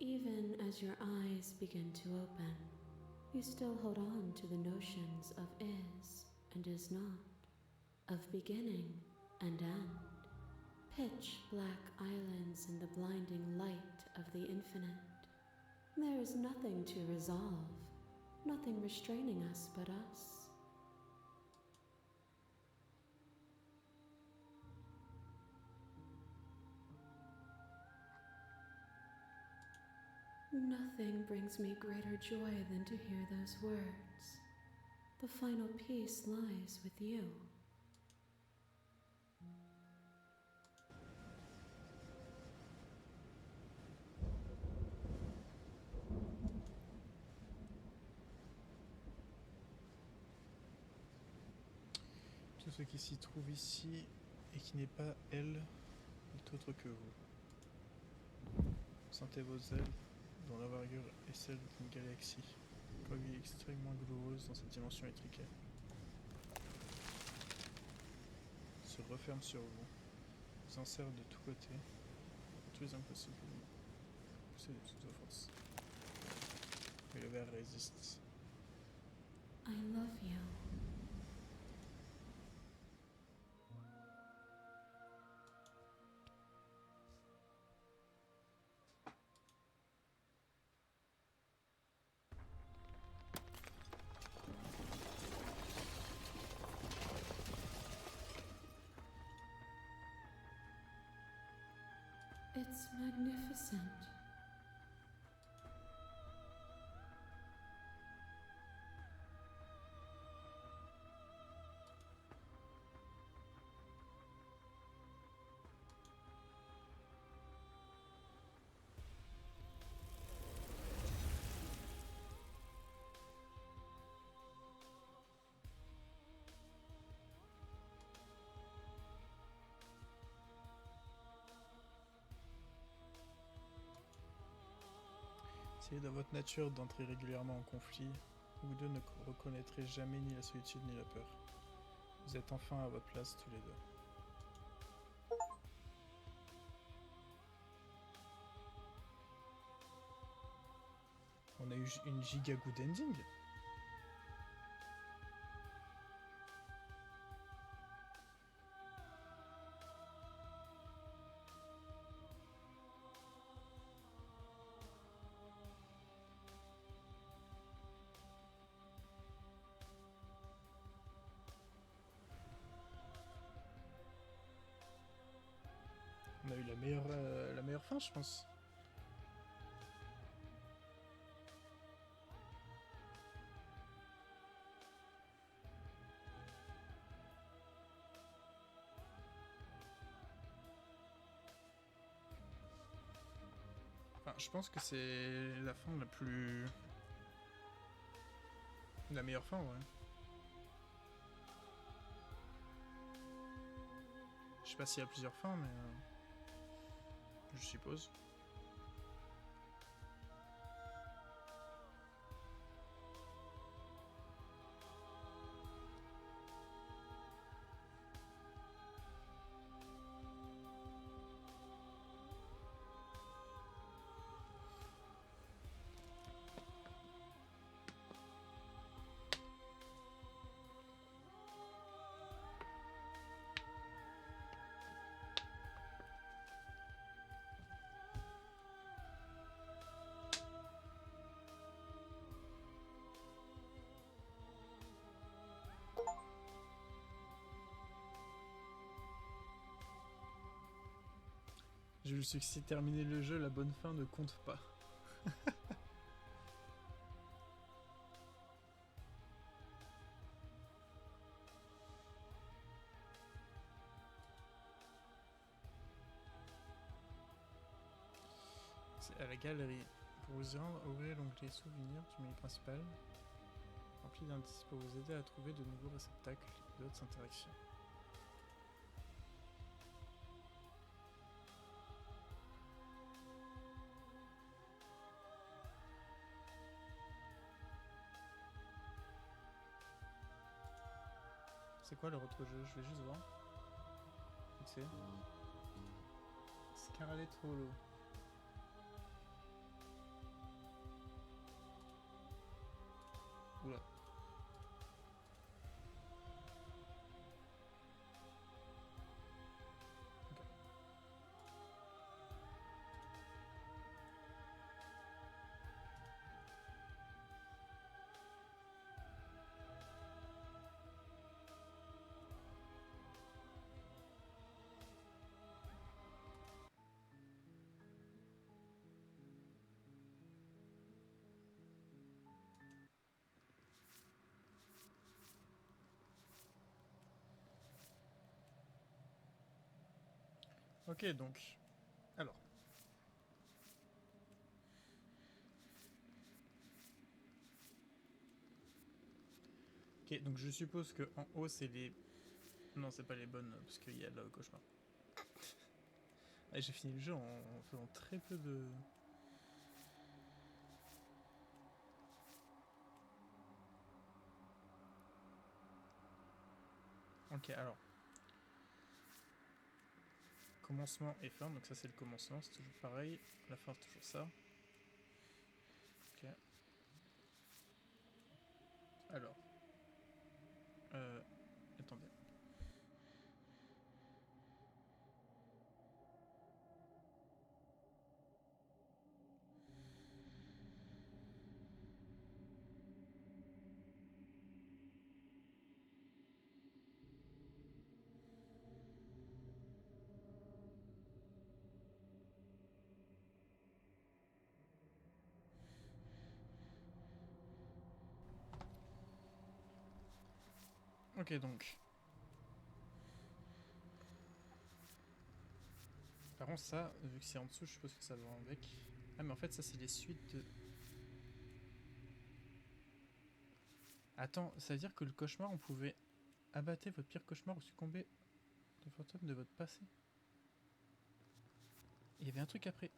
Even as your eyes begin to open, you still hold on to the notions of is and is not, of beginning and end, pitch black islands in the blinding light of the infinite. There is nothing to resolve, nothing restraining us but us. Nothing brings me greater joy than to hear those words. The final peace lies with you. Tout ce qui s'y trouve ici et qui n'est pas elle n'est autre que vous. Sentez vos ailes dont l'envergure est celle d'une galaxie, coquille extrêmement douloureuse dans cette dimension étriquée, se referme sur vous, vous enserre de tous côtés, tous les impossibles, poussez de toutes vos forces. Mais le verre résiste. I love you. It's magnificent. S'il est dans votre nature d'entrer régulièrement en conflit, vous deux ne reconnaîtrez jamais ni la solitude ni la peur. Vous êtes enfin à votre place tous les deux. On a eu une giga good ending. On a eu la meilleure fin, je pense. Enfin, je pense que c'est la fin la plus... La meilleure fin, ouais. Je sais pas s'il y a plusieurs fins, mais... je suppose. J'ai eu le succès de terminer le jeu, la bonne fin ne compte pas. C'est à la galerie. Pour vous y rendre, ouvrez l'onglet souvenirs du menu principal, rempli d'indices pour vous aider à trouver de nouveaux réceptacles et d'autres interactions. C'est quoi leur autre jeu? Je vais juste voir. C'est Scarlet Hollow. Oula. Ok. Ok, donc... Alors... Ok, donc je suppose que en haut c'est les... Non, c'est pas les bonnes, parce qu'il y a le cauchemar. Ah, j'ai fini le jeu en faisant très peu de... Ok, alors... Commencement et fin, donc ça c'est le commencement, c'est toujours pareil. La fin c'est toujours ça. Ok. Alors... Attendez. Ok, donc... Par contre ça, vu que c'est en dessous, je suppose que ça va avec. Ah mais en fait ça c'est les suites de... Attends, ça veut dire que le cauchemar, on pouvait abattre votre pire cauchemar ou succomber aux fantômes de votre passé. Il y avait un truc après.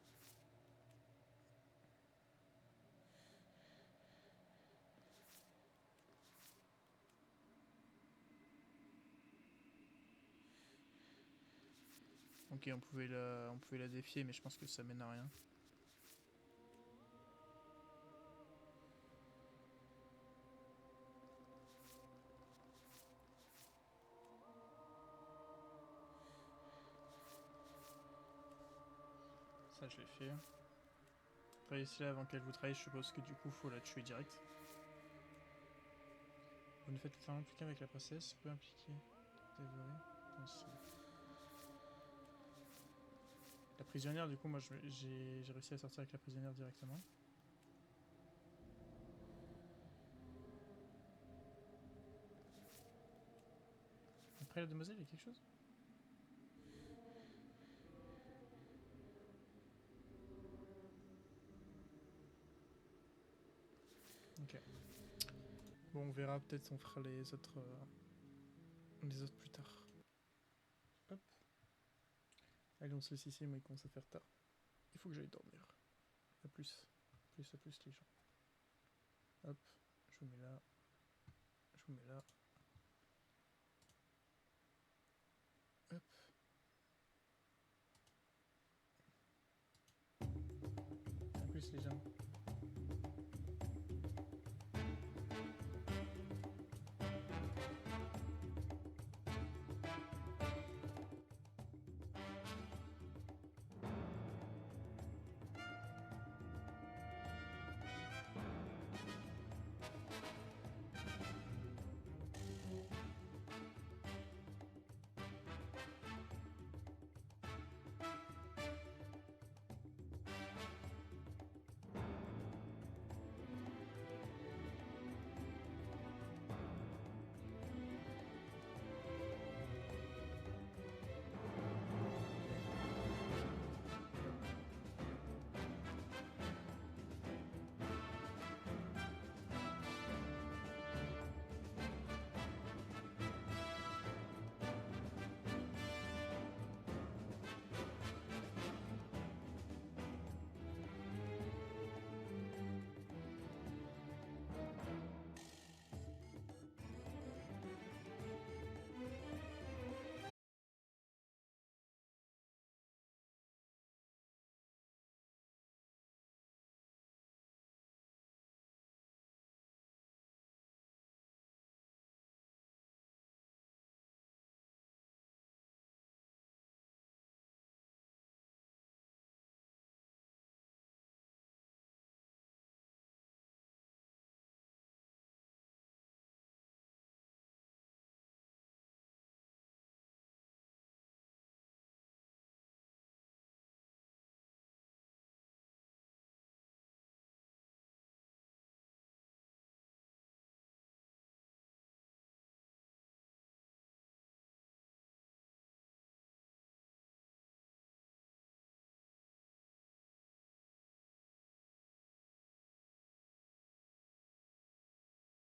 Ok, on pouvait la défier, mais je pense que ça mène à rien. Ça, je l'ai fait. Trahissez là avant qu'elle vous trahisse, je suppose que du coup, faut la tuer direct. Vous ne faites clairement plus qu'un avec la princesse, peut impliquer dévorer dans ce... La prisonnière, du coup, moi j'ai réussi à sortir avec la prisonnière directement. Après la demoiselle, il y a quelque chose? Ok. Bon, on verra, peut-être on fera les autres plus tard. Hop. Allez, on se laisse ici, moi il commence à faire tard. Il faut que j'aille dormir. A plus. À plus les gens. Hop, je vous mets là. Je vous mets là.